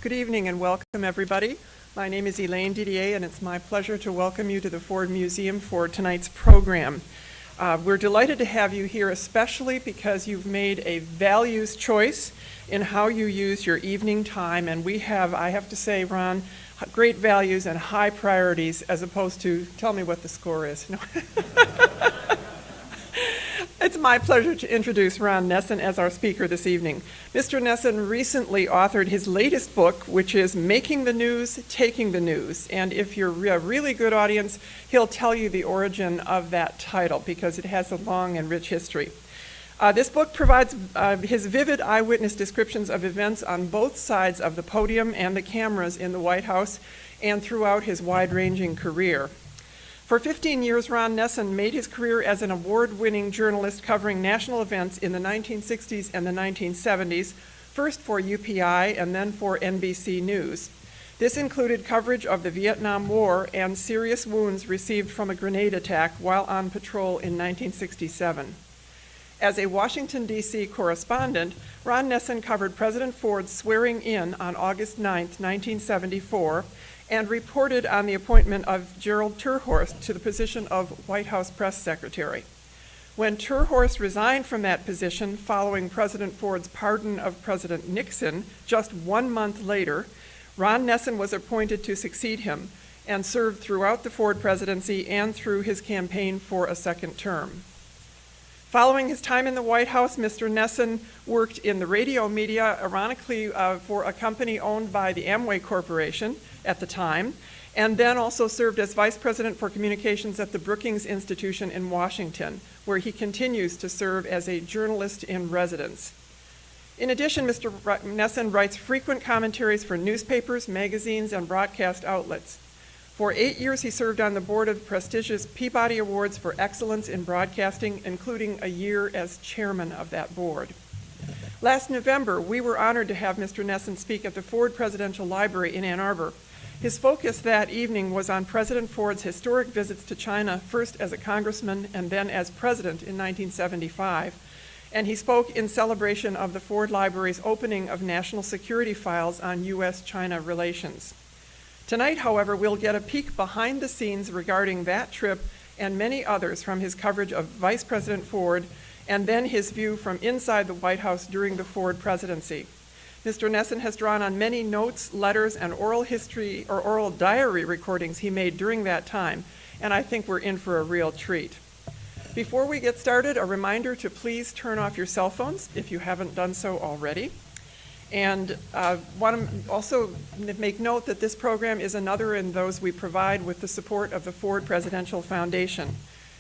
Good evening and welcome, everybody. My name is Elaine Didier, and it's my pleasure to welcome you to the Ford Museum for tonight's program. We're delighted to have you here, especially because you've made a values choice in how you use your evening time, and we have, I have to say, Ron, great values and high priorities as opposed to, tell me what the score is. No. It's my pleasure to introduce Ron Nesson as our speaker this evening. Mr. Nesson recently authored his latest book, which is Making the News, Taking the News. And if you're a really good audience, he'll tell you the origin of that title because it has a long and rich history. This book provides his vivid eyewitness descriptions of events on both sides of the podium and the cameras in the White House and throughout his wide-ranging career. For 15 years, Ron Nesson made his career as an award-winning journalist covering national events in the 1960s and the 1970s, first for UPI and then for NBC News. This included coverage of the Vietnam War and serious wounds received from a grenade attack while on patrol in 1967. As a Washington, D.C. correspondent, Ron Nesson covered President Ford's swearing in on August 9, 1974, and reported on the appointment of Gerald to the position of White House Press Secretary. When Terhorst resigned from that position following President Ford's pardon of President Nixon just 1 month later, Ron Nesson was appointed to succeed him and served throughout the Ford presidency and through his campaign for a second term. Following his time in the White House, Mr. Nesson worked in the radio media, ironically for a company owned by the Amway Corporation at the time, and then also served as Vice President for Communications at the Brookings Institution in Washington, where he continues to serve as a journalist in residence. In addition, Mr. Nesson writes frequent commentaries for newspapers, magazines, and broadcast outlets. For 8 years, he served on the board of the prestigious Peabody Awards for Excellence in Broadcasting, including a year as chairman of that board. Last November, we were honored to have Mr. Nesson speak at the Ford Presidential Library in Ann Arbor. His focus that evening was on President Ford's historic visits to China, first as a congressman and then as president in 1975. And he spoke in celebration of the Ford Library's opening of national security files on U.S.-China relations. Tonight, however, we'll get a peek behind the scenes regarding that trip and many others from his coverage of Vice President Ford and then his view from inside the White House during the Ford presidency. Mr. Nesson has drawn on many notes, letters, and oral history or oral diary recordings he made during that time, and I think we're in for a real treat. Before we get started, a reminder to please turn off your cell phones if you haven't done so already. And want to also make note that this program is another in those we provide with the support of the Ford Presidential Foundation.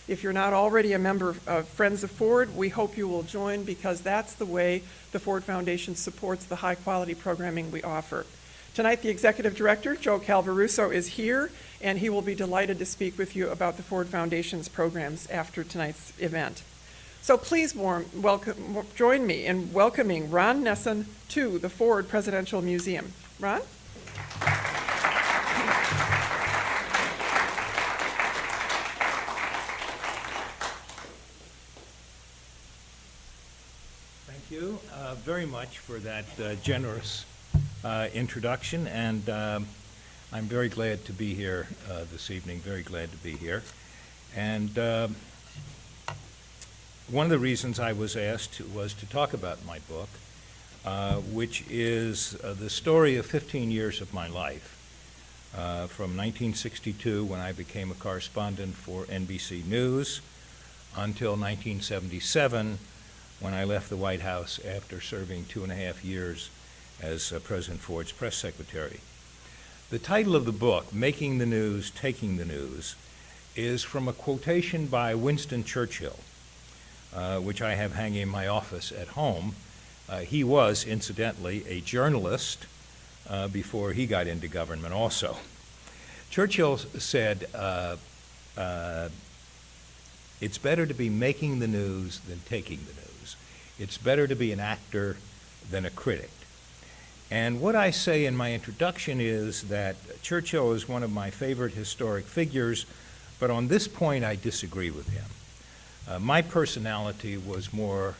If you're not already a member of Friends of Ford, we hope you will join because that's the way the Ford Foundation supports the high-quality programming we offer. Tonight, the Executive Director, Joe Calvaruso, is here, and he will be delighted to speak with you about the Ford Foundation's programs after tonight's event. So please join me in welcoming Ron Nesson to the Ford Presidential Museum. Ron? Thank you very much for that generous introduction, and I'm very glad to be here this evening, very glad to be here. And one of the reasons I was asked was to talk about my book, which is the story of 15 years of my life, from 1962 when I became a correspondent for NBC News until 1977 when I left the White House after serving 2.5 years as President Ford's press secretary. The title of the book, Making the News, Taking the News, is from a quotation by Winston Churchill, which I have hanging in my office at home. He was, incidentally, a journalist before he got into government also. Churchill said, it's better to be making the news than taking the news. It's better to be an actor than a critic. And what I say in my introduction is that Churchill is one of my favorite historic figures, but on this point I disagree with him. My personality was more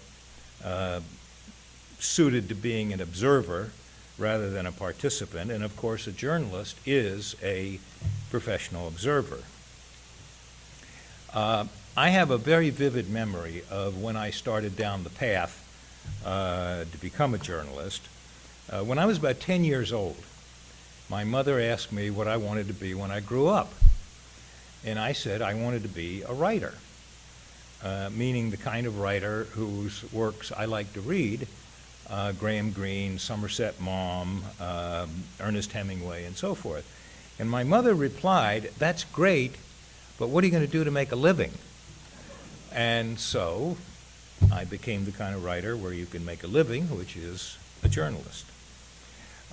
suited to being an observer rather than a participant. And of course, a journalist is a professional observer. I have a very vivid memory of when I started down the path to become a journalist. When I was about 10 years old, my mother asked me what I wanted to be when I grew up. And I said I wanted to be a writer, meaning the kind of writer whose works I like to read, Graham Greene, Somerset Maugham, Ernest Hemingway, and so forth. And my mother replied, "That's great, but what are you going to do to make a living?" And so I became the kind of writer where you can make a living, which is a journalist.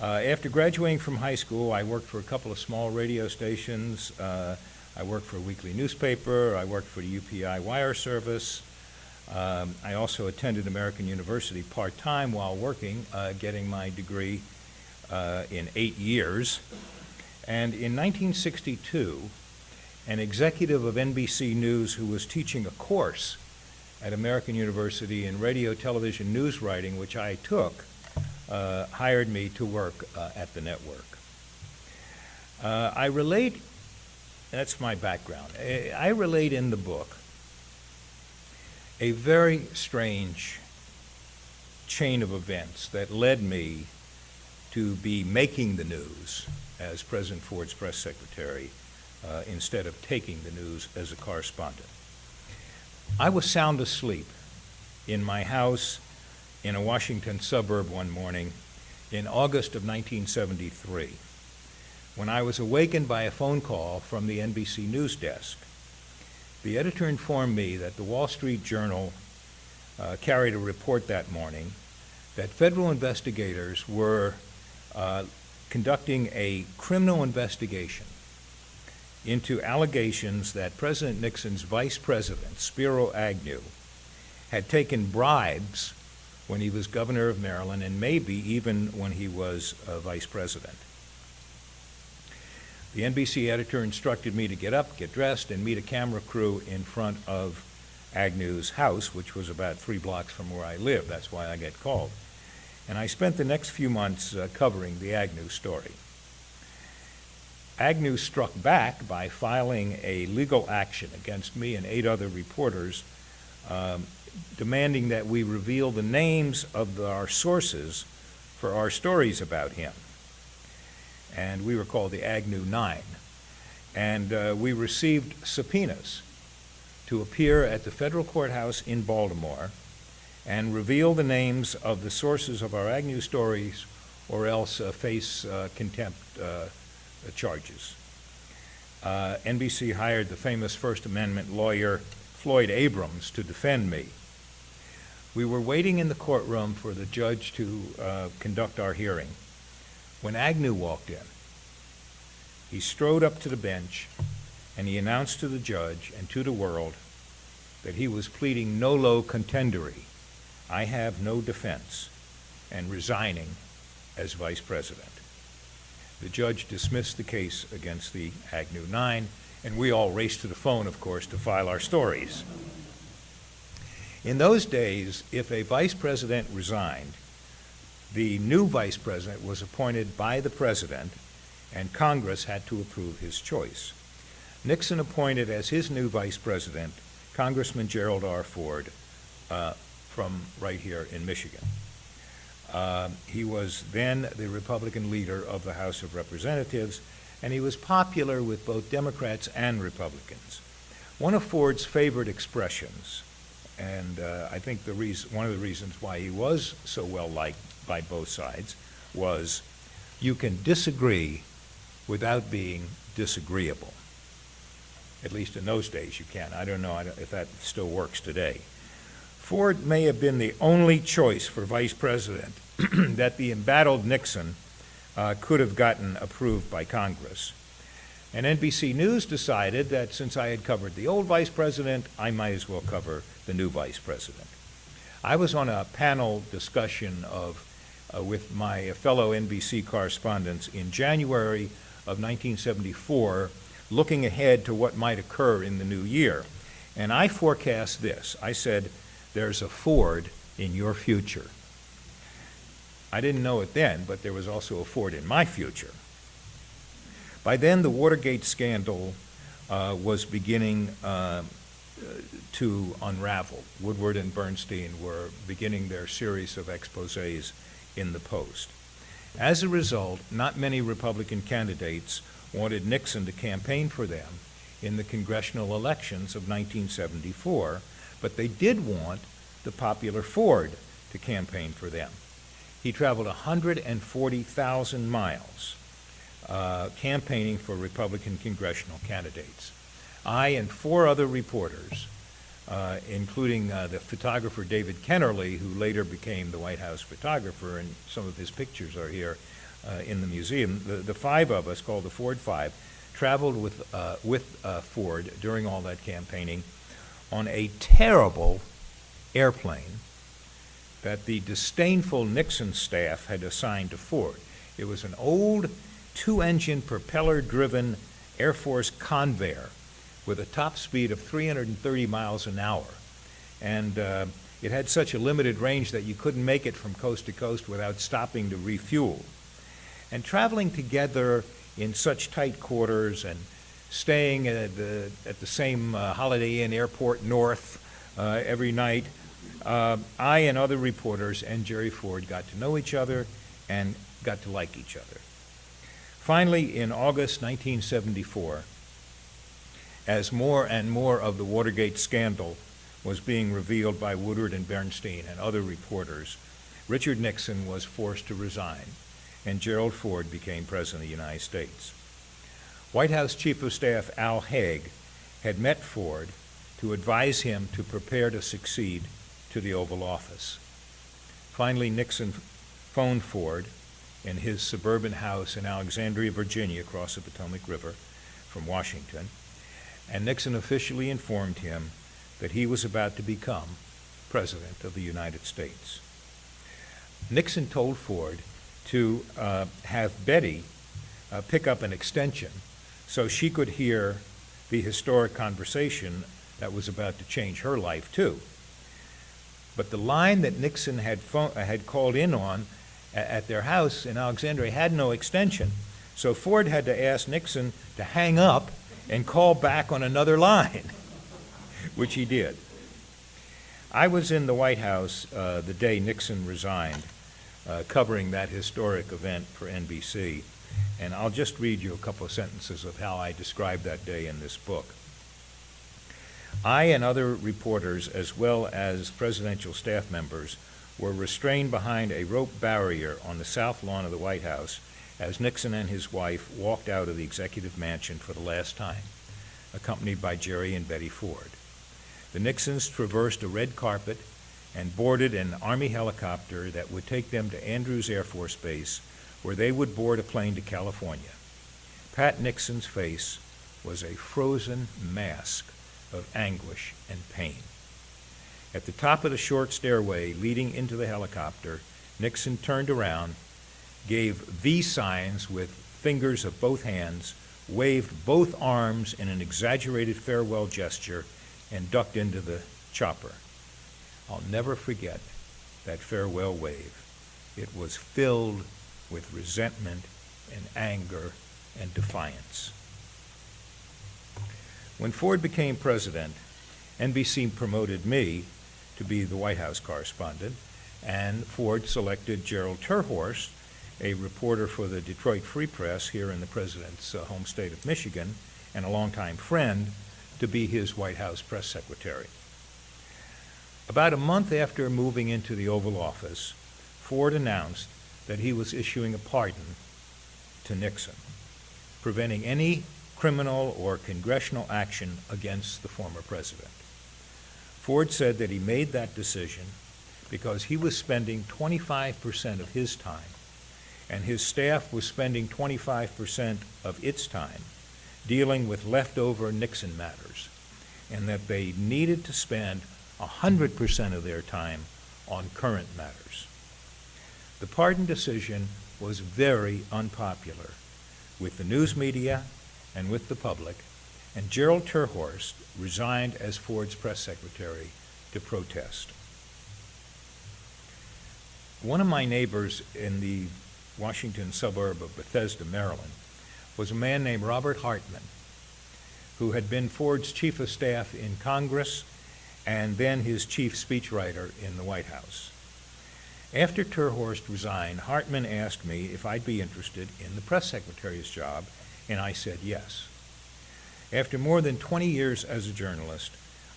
After graduating from high school, I worked for a couple of small radio stations. I worked for a weekly newspaper. I worked for the UPI wire service. I also attended American University part-time while working, getting my degree in 8 years. And in 1962, an executive of NBC News who was teaching a course at American University in radio, television, news writing, which I took, hired me to work at the network. I relate, that's my background, I relate in the book a very strange chain of events that led me to be making the news as President Ford's press secretary instead of taking the news as a correspondent. I was sound asleep in my house in a Washington suburb one morning in August of 1973 when I was awakened by a phone call from the NBC News desk. The editor informed me that the Wall Street Journal carried a report that morning that federal investigators were conducting a criminal investigation into allegations that President Nixon's vice president, Spiro Agnew, had taken bribes when he was governor of Maryland and maybe even when he was vice president. The NBC editor instructed me to get up, get dressed, and meet a camera crew in front of Agnew's house, which was about 3 blocks from where I lived. That's why I get called. And I spent the next few months covering the Agnew story. Agnew struck back by filing a legal action against me and 8 other reporters, demanding that we reveal the names of our sources for our stories about him. And we were called the Agnew Nine. And we received subpoenas to appear at the federal courthouse in Baltimore and reveal the names of the sources of our Agnew stories or else face contempt charges. NBC hired the famous First Amendment lawyer Floyd Abrams to defend me. We were waiting in the courtroom for the judge to conduct our hearing when Agnew walked in. He strode up to the bench and he announced to the judge and to the world that he was pleading nolo contendere, I have no defense, and resigning as vice president. The judge dismissed the case against the Agnew Nine, and we all raced to the phone, of course, to file our stories. In those days, if a vice president resigned, the new vice president was appointed by the president, and Congress had to approve his choice. Nixon appointed as his new vice president Congressman Gerald R. Ford from right here in Michigan. He was then the Republican leader of the House of Representatives, and he was popular with both Democrats and Republicans. One of Ford's favorite expressions, and I think one of the reasons why he was so well liked by both sides, was you can disagree without being disagreeable. At least in those days you can. I don't know if that still works today. Ford may have been the only choice for vice president that the embattled Nixon could have gotten approved by Congress. And NBC News decided that since I had covered the old vice president, I might as well cover the new vice president. I was on a panel discussion with my fellow NBC correspondents in January of 1974, looking ahead to what might occur in the new year. And I forecast this. I said, there's a Ford in your future. I didn't know it then, but there was also a Ford in my future. By then, the Watergate scandal was beginning to unravel. Woodward and Bernstein were beginning their series of exposés in the Post. As a result, not many Republican candidates wanted Nixon to campaign for them in the congressional elections of 1974, but they did want the popular Ford to campaign for them. He traveled 140,000 miles campaigning for Republican congressional candidates. I and 4 other reporters, including the photographer David Kennerly, who later became the White House photographer, and some of his pictures are here in the museum. The 5 of us, called the Ford Five, traveled with Ford during all that campaigning on a terrible airplane that the disdainful Nixon staff had assigned to Ford. It was an old 2-engine propeller-driven Air Force Convair with a top speed of 330 miles an hour. And it had such a limited range that you couldn't make it from coast to coast without stopping to refuel. And traveling together in such tight quarters and staying at the same Holiday Inn Airport North every night, I and other reporters and Jerry Ford got to know each other and got to like each other. Finally, in August 1974, as more and more of the Watergate scandal was being revealed by Woodward and Bernstein and other reporters, Richard Nixon was forced to resign, and Gerald Ford became President of the United States. White House Chief of Staff Al Haig had met Ford to advise him to prepare to succeed to the Oval Office. Finally, Nixon phoned Ford in his suburban house in Alexandria, Virginia, across the Potomac River from Washington, and Nixon officially informed him that he was about to become President of the United States. Nixon told Ford to have Betty pick up an extension so she could hear the historic conversation that was about to change her life, too. But the line that Nixon had called in on at their house in Alexandria had no extension. So Ford had to ask Nixon to hang up and call back on another line, which he did. I was in the White House the day Nixon resigned, covering that historic event for NBC, and I'll just read you a couple of sentences of how I described that day in this book. I and other reporters, as well as presidential staff members, were restrained behind a rope barrier on the south lawn of the White House as Nixon and his wife walked out of the executive mansion for the last time, accompanied by Jerry and Betty Ford. The Nixons traversed a red carpet and boarded an Army helicopter that would take them to Andrews Air Force Base, where they would board a plane to California. Pat Nixon's face was a frozen mask of anguish and pain. At the top of the short stairway leading into the helicopter, Nixon turned around, gave V signs with fingers of both hands, waved both arms in an exaggerated farewell gesture, and ducked into the chopper. I'll never forget that farewell wave. It was filled with resentment and anger and defiance. When Ford became president, NBC promoted me to be the White House correspondent, and Ford selected Gerald Terhorst, a reporter for the Detroit Free Press here in the president's home state of Michigan, and a longtime friend, to be his White House press secretary. About a month after moving into the Oval Office, Ford announced that he was issuing a pardon to Nixon, preventing any criminal or congressional action against the former president. Ford said that he made that decision because he was spending 25% of his time, and his staff was spending 25% of its time dealing with leftover Nixon matters, and that they needed to spend 100% of their time on current matters. The pardon decision was very unpopular with the news media and with the public, and Gerald Terhorst resigned as Ford's press secretary to protest. One of my neighbors in the Washington suburb of Bethesda, Maryland, was a man named Robert Hartman, who had been Ford's chief of staff in Congress and then his chief speechwriter in the White House. After Terhorst resigned, Hartman asked me if I'd be interested in the press secretary's job, and I said yes. After more than 20 years as a journalist,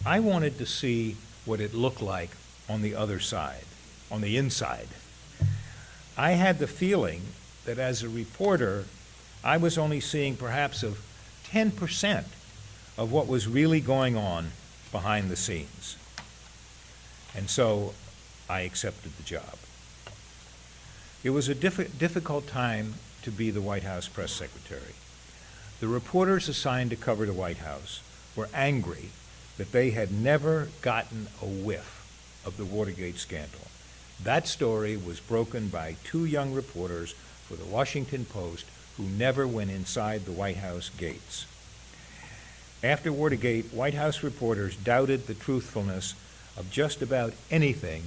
I wanted to see what it looked like on the other side, on the inside. I had the feeling that as a reporter, I was only seeing perhaps of 10% of what was really going on behind the scenes. And so I accepted the job. It was a difficult time to be the White House press secretary. The reporters assigned to cover the White House were angry that they had never gotten a whiff of the Watergate scandal. That story was broken by two young reporters for the Washington Post who never went inside the White House gates. After Watergate, White House reporters doubted the truthfulness of just about anything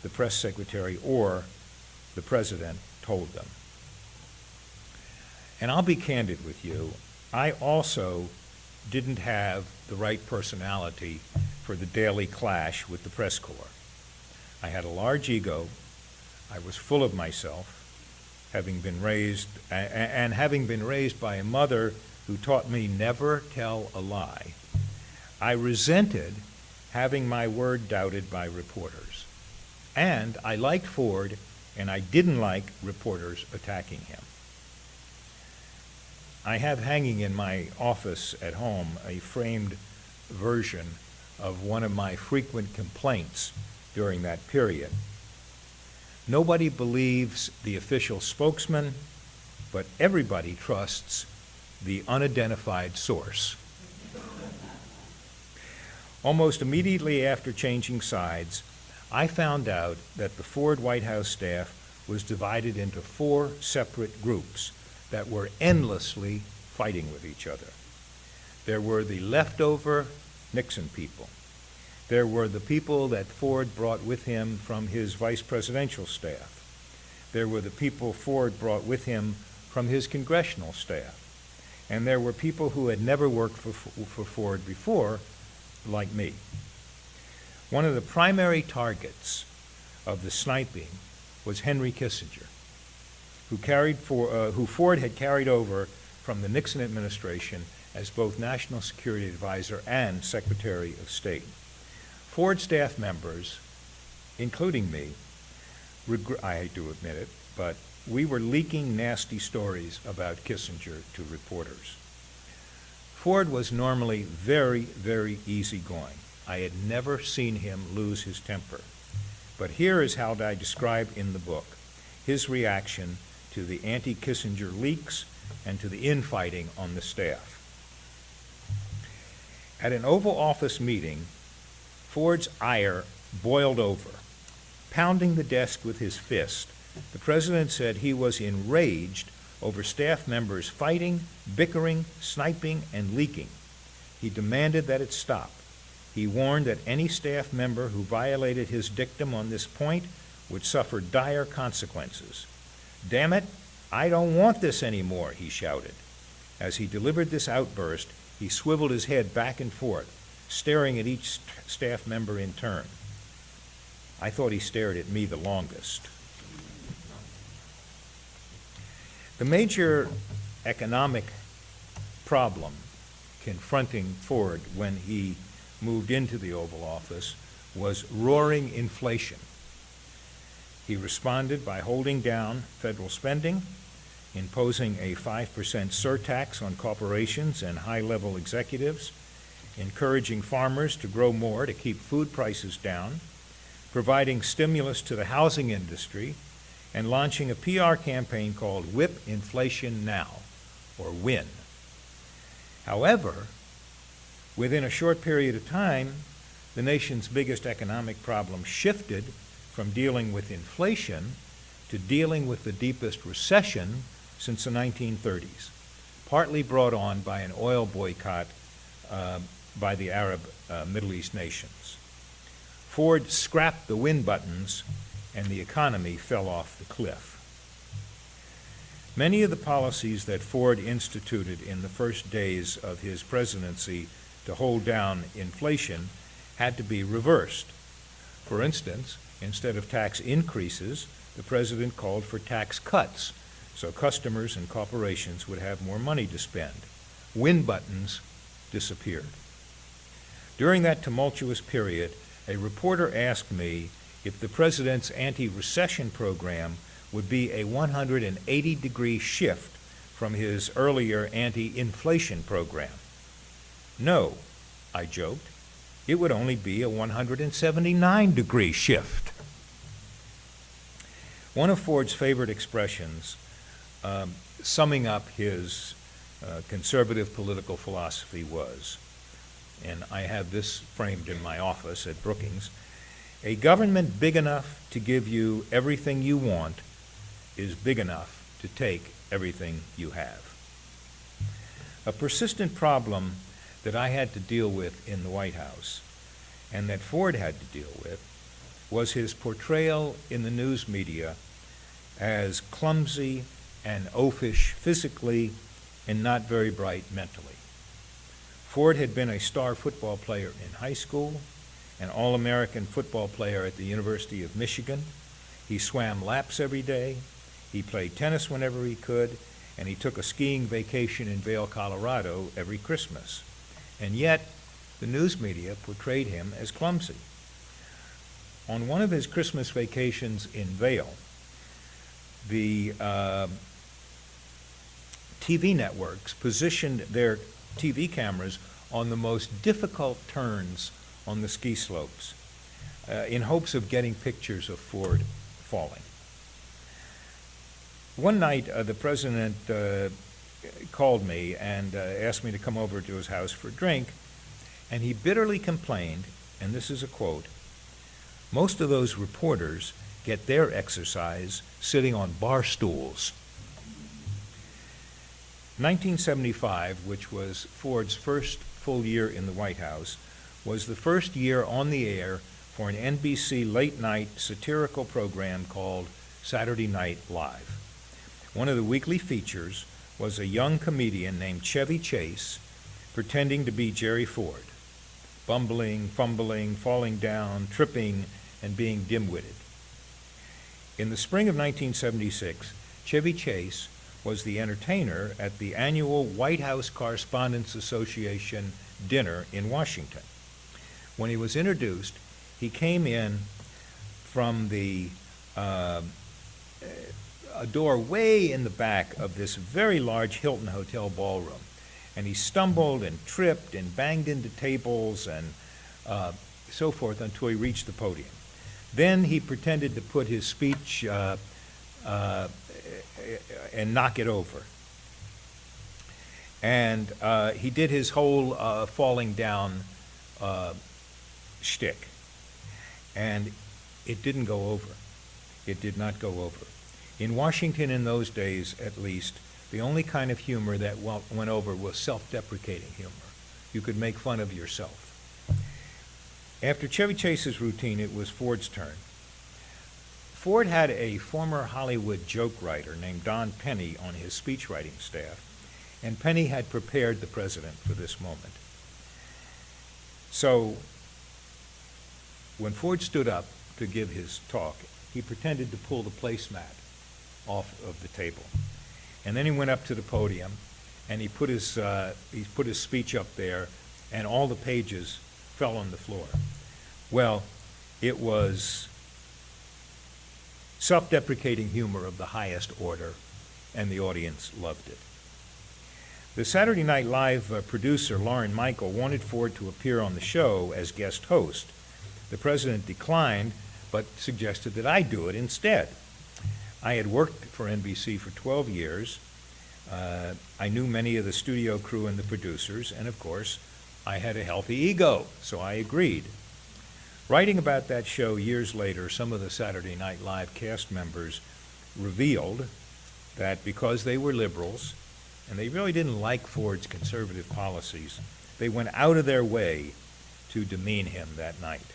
the press secretary or the president told them. And I'll be candid with you, I also didn't have the right personality for the daily clash with the press corps. I had a large ego, I was full of myself, having been raised by a mother who taught me never tell a lie. I resented having my word doubted by reporters. And I liked Ford, and I didn't like reporters attacking him. I have hanging in my office at home a framed version of one of my frequent complaints during that period. Nobody believes the official spokesman, but everybody trusts the unidentified source. Almost immediately after changing sides, I found out that the Ford White House staff was divided into 4 separate groups that were endlessly fighting with each other. There were the leftover Nixon people. There were the people that Ford brought with him from his vice presidential staff. There were the people Ford brought with him from his congressional staff. And there were people who had never worked for Ford before, like me. One of the primary targets of the sniping was Henry Kissinger, who Ford had carried over from the Nixon administration as both National Security Advisor and Secretary of State. Ford staff members, including me, I hate to admit it, but we were leaking nasty stories about Kissinger to reporters. Ford was normally very, very easygoing. I had never seen him lose his temper. But here is how I describe in the book his reaction to the anti-Kissinger leaks and to the infighting on the staff. At an Oval Office meeting, Ford's ire boiled over. Pounding the desk with his fist, the president said he was enraged over staff members fighting, bickering, sniping, and leaking. He demanded that it stop. He warned that any staff member who violated his dictum on this point would suffer dire consequences. "Damn it, I don't want this anymore," he shouted. As he delivered this outburst, he swiveled his head back and forth, staring at each staff member in turn. I thought he stared at me the longest. The major economic problem confronting Ford when he moved into the Oval Office was roaring inflation. He responded by holding down federal spending, imposing a 5% surtax on corporations and high-level executives, encouraging farmers to grow more to keep food prices down, providing stimulus to the housing industry, and launching a PR campaign called Whip Inflation Now, or WIN. However, within a short period of time, the nation's biggest economic problem shifted from dealing with inflation to dealing with the deepest recession since the 1930s, partly brought on by an oil boycott by the Arab Middle East nations. Ford scrapped the win buttons and the economy fell off the cliff. Many of the policies that Ford instituted in the first days of his presidency to hold down inflation had to be reversed. For instance, instead of tax increases, the president called for tax cuts so customers and corporations would have more money to spend. Win buttons disappeared. During that tumultuous period, a reporter asked me if the president's anti-recession program would be a 180-degree shift from his earlier anti-inflation program. No, I joked, it would only be a 179-degree shift. One of Ford's favorite expressions, summing up his conservative political philosophy was, and I have this framed in my office at Brookings, a government big enough to give you everything you want is big enough to take everything you have. A persistent problem that I had to deal with in the White House, and that Ford had to deal with, was his portrayal in the news media as clumsy and oafish physically and not very bright mentally. Ford had been a star football player in high school, an All-American football player at the University of Michigan. He swam laps every day, he played tennis whenever he could, and he took a skiing vacation in Vail, Colorado every Christmas. And yet, the news media portrayed him as clumsy. On one of his Christmas vacations in Vail, the TV networks positioned their TV cameras on the most difficult turns on the ski slopes in hopes of getting pictures of Ford falling. One night, the president called me and asked me to come over to his house for a drink, and he bitterly complained, and this is a quote, "Most of those reporters get their exercise sitting on bar stools." 1975, which was Ford's first full year in the White House, was the first year on the air for an NBC late-night satirical program called Saturday Night Live. One of the weekly features was a young comedian named Chevy Chase pretending to be Jerry Ford, bumbling, fumbling, falling down, tripping, and being dim-witted. In the spring of 1976, Chevy Chase was the entertainer at the annual White House Correspondents Association dinner in Washington. When he was introduced, he came in from a door way in the back of this very large Hilton Hotel ballroom, and he stumbled and tripped and banged into tables and so forth until he reached the podium. Then he pretended to put his speech and knock it over. And he did his whole falling down shtick. And it didn't go over. It did not go over. In Washington in those days, at least, the only kind of humor that went over was self-deprecating humor. You could make fun of yourself. After Chevy Chase's routine, it was Ford's turn. Ford had a former Hollywood joke writer named Don Penny on his speechwriting staff, and Penny had prepared the president for this moment. So when Ford stood up to give his talk, he pretended to pull the placemat off of the table. And then he went up to the podium, and he put his speech up there, and all the pages fell on the floor. Well, it was self-deprecating humor of the highest order, and the audience loved it. The Saturday Night Live producer, Lauren Michael, wanted Ford to appear on the show as guest host. The president declined, but suggested that I do it instead. I had worked for NBC for 12 years. I knew many of the studio crew and the producers, and of course, I had a healthy ego, so I agreed. Writing about that show years later, some of the Saturday Night Live cast members revealed that because they were liberals, and they really didn't like Ford's conservative policies, they went out of their way to demean him that night.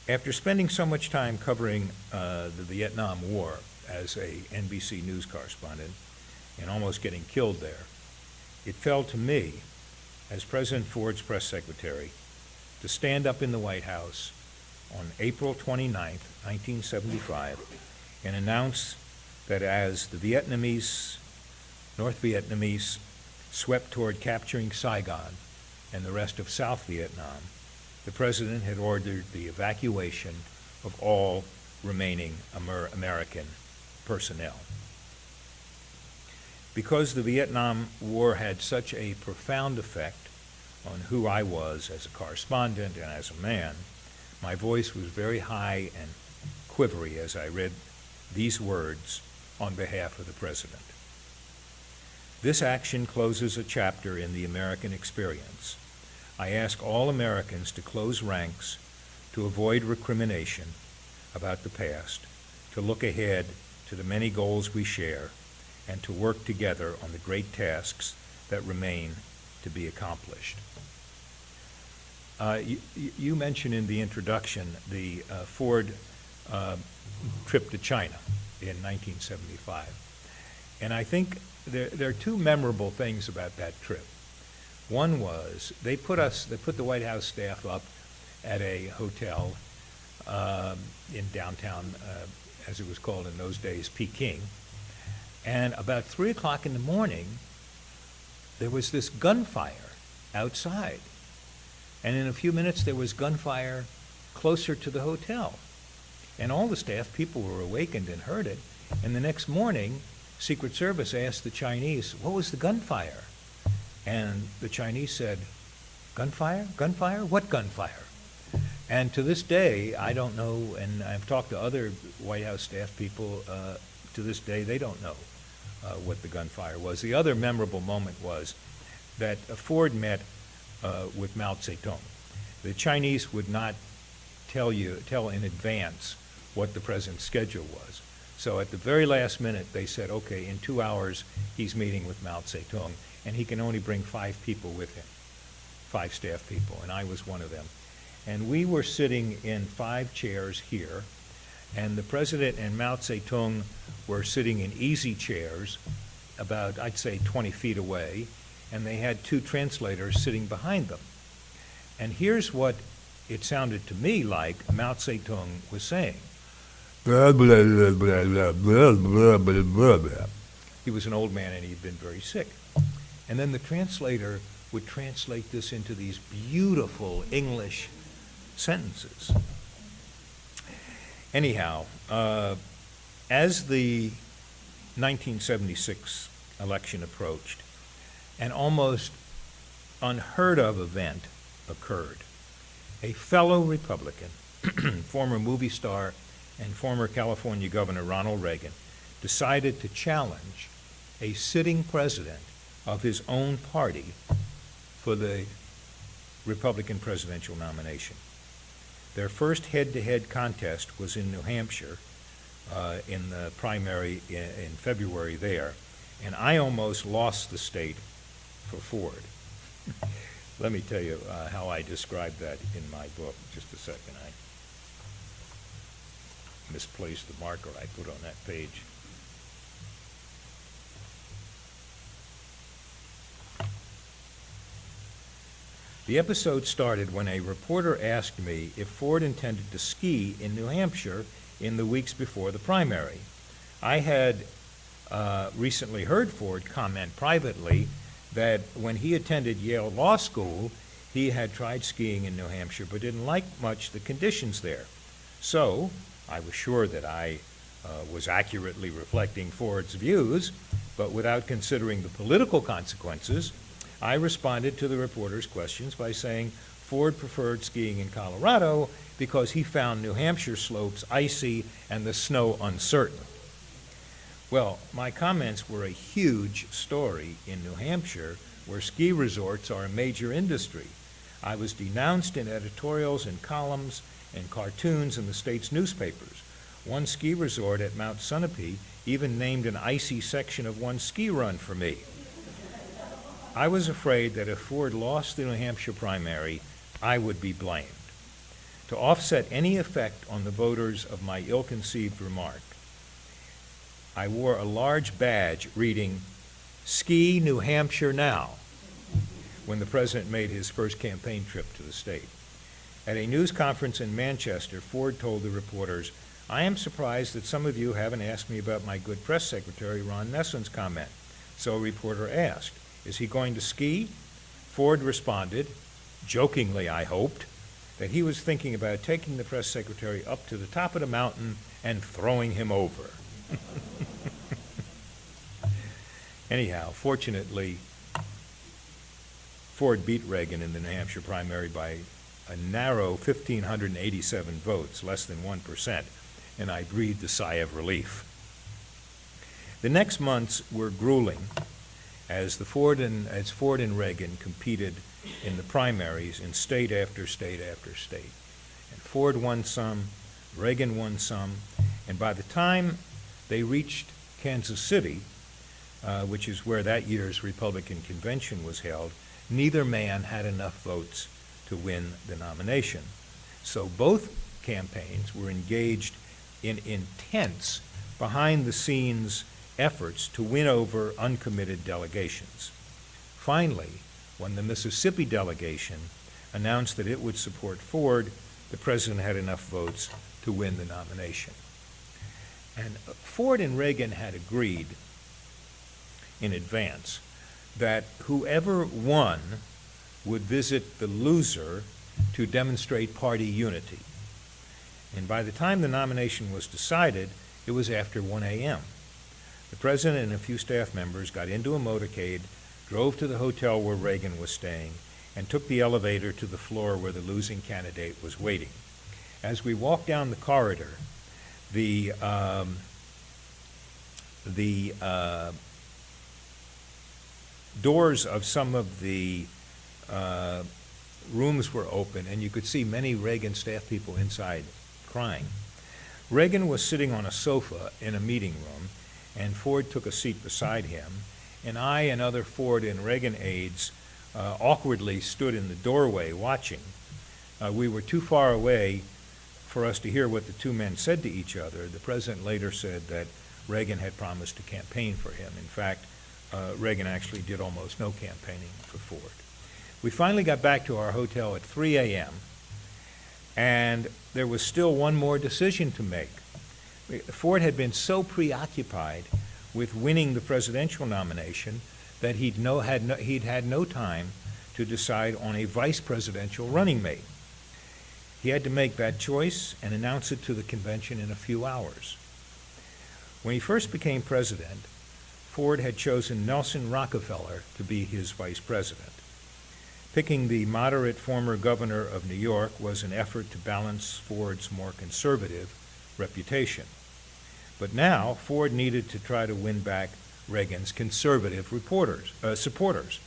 After spending so much time covering the Vietnam War as a NBC News correspondent and almost getting killed there, it fell to me, as President Ford's press secretary, to stand up in the White House on April 29, 1975, and announce that as the North Vietnamese swept toward capturing Saigon and the rest of South Vietnam, the President had ordered the evacuation of all remaining American personnel. Because the Vietnam War had such a profound effect on who I was as a correspondent and as a man, my voice was very high and quivery as I read these words on behalf of the President. This action closes a chapter in the American experience. I ask all Americans to close ranks, to avoid recrimination about the past, to look ahead to the many goals we share, and to work together on the great tasks that remain to be accomplished. You mentioned in the introduction the Ford trip to China in 1975. And I think there are two memorable things about that trip. One was they put the White House staff up at a hotel in downtown, as it was called in those days, Peking. And about 3 o'clock in the morning, there was this gunfire outside. And in a few minutes, there was gunfire closer to the hotel. And all the staff people were awakened and heard it. And the next morning, Secret Service asked the Chinese, what was the gunfire? And the Chinese said, gunfire? Gunfire? What gunfire? And to this day, I don't know, and I've talked to other White House staff people, to this day, they don't know what the gunfire was. The other memorable moment was that Ford met with Mao Zedong. The Chinese would not tell in advance what the president's schedule was. So at the very last minute, they said, okay, in 2 hours, he's meeting with Mao Zedong, and he can only bring 5 people with him, 5 staff people, and I was one of them. And we were sitting in 5 chairs here, and the president and Mao Zedong were sitting in easy chairs about, I'd say, 20 feet away, and they had 2 translators sitting behind them. And here's what it sounded to me like Mao Zedong was saying. Blah, blah, blah, blah, blah, blah, blah, blah, blah. He was an old man and he'd been very sick. And then the translator would translate this into these beautiful English sentences. Anyhow, as the 1976 election approached, an almost unheard of event occurred. A fellow Republican, former movie star and former California Governor Ronald Reagan, decided to challenge a sitting president of his own party for the Republican presidential nomination. Their first head-to-head contest was in New Hampshire in the primary in February there, and I almost lost the state for Ford. Let me tell you how I describe that in my book. Just a second. I misplaced the marker I put on that page. The episode started when a reporter asked me if Ford intended to ski in New Hampshire in the weeks before the primary. I had recently heard Ford comment privately that when he attended Yale Law School, he had tried skiing in New Hampshire but didn't like much the conditions there. So I was sure that I was accurately reflecting Ford's views, but without considering the political consequences, I responded to the reporter's questions by saying Ford preferred skiing in Colorado because he found New Hampshire slopes icy and the snow uncertain. Well, my comments were a huge story in New Hampshire, where ski resorts are a major industry. I was denounced in editorials and columns and cartoons in the state's newspapers. One ski resort at Mount Sunapee even named an icy section of one ski run for me. I was afraid that if Ford lost the New Hampshire primary, I would be blamed. to offset any effect on the voters of my ill-conceived remark, I wore a large badge reading, "Ski New Hampshire now," when the president made his first campaign trip to the state. At a news conference in Manchester, Ford told the reporters, "I am surprised that some of you haven't asked me about my good press secretary, Ron Nesson's comment." So a reporter asked, "Is he going to ski?" Ford responded, jokingly I hoped, that he was thinking about taking the press secretary up to the top of the mountain and throwing him over. Anyhow, fortunately, Ford beat Reagan in the New Hampshire primary by a narrow 1,587 votes, less than 1%, and I breathed a sigh of relief. The next months were grueling as Ford and Reagan competed in the primaries in state after state after state. And Ford won some, Reagan won some, and by the time they reached Kansas City, which is where that year's Republican convention was held, neither man had enough votes to win the nomination. So both campaigns were engaged in intense, behind-the-scenes efforts to win over uncommitted delegations. Finally, when the Mississippi delegation announced that it would support Ford, the president had enough votes to win the nomination. And Ford and Reagan had agreed in advance that whoever won would visit the loser to demonstrate party unity. And by the time the nomination was decided, it was after 1 a.m. The president and a few staff members got into a motorcade, drove to the hotel where Reagan was staying, and took the elevator to the floor where the losing candidate was waiting. As we walked down the corridor, the doors of some of the rooms were open, and you could see many Reagan staff people inside crying. Reagan was sitting on a sofa in a meeting room, and Ford took a seat beside him, and I and other Ford and Reagan aides awkwardly stood in the doorway watching. We were too far away for us to hear what the two men said to each other. The president later said that Reagan had promised to campaign for him. In fact, Reagan actually did almost no campaigning for Ford. We finally got back to our hotel at 3 a.m., and there was still one more decision to make. Ford had been so preoccupied with winning the presidential nomination that he'd had no time to decide on a vice presidential running mate. He had to make that choice and announce it to the convention in a few hours. When he first became president, Ford had chosen Nelson Rockefeller to be his vice president. Picking the moderate former governor of New York was an effort to balance Ford's more conservative reputation. But now, Ford needed to try to win back Reagan's conservative supporters.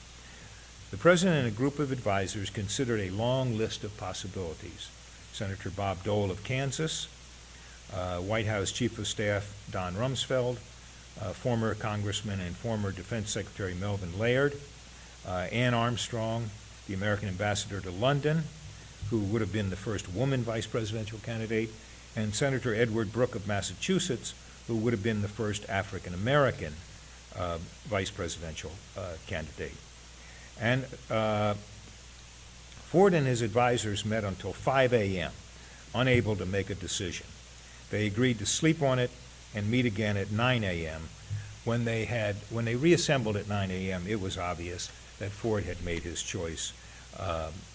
The president and a group of advisors considered a long list of possibilities. Senator Bob Dole of Kansas, White House Chief of Staff Don Rumsfeld, former Congressman and former Defense Secretary Melvin Laird, Anne Armstrong, the American ambassador to London, who would have been the first woman vice presidential candidate, and Senator Edward Brooke of Massachusetts, who would have been the first African-American vice presidential candidate. And Ford and his advisors met until 5 a.m., unable to make a decision. They agreed to sleep on it and meet again at 9 a.m. When they reassembled at 9 a.m., it was obvious that Ford had made his choice,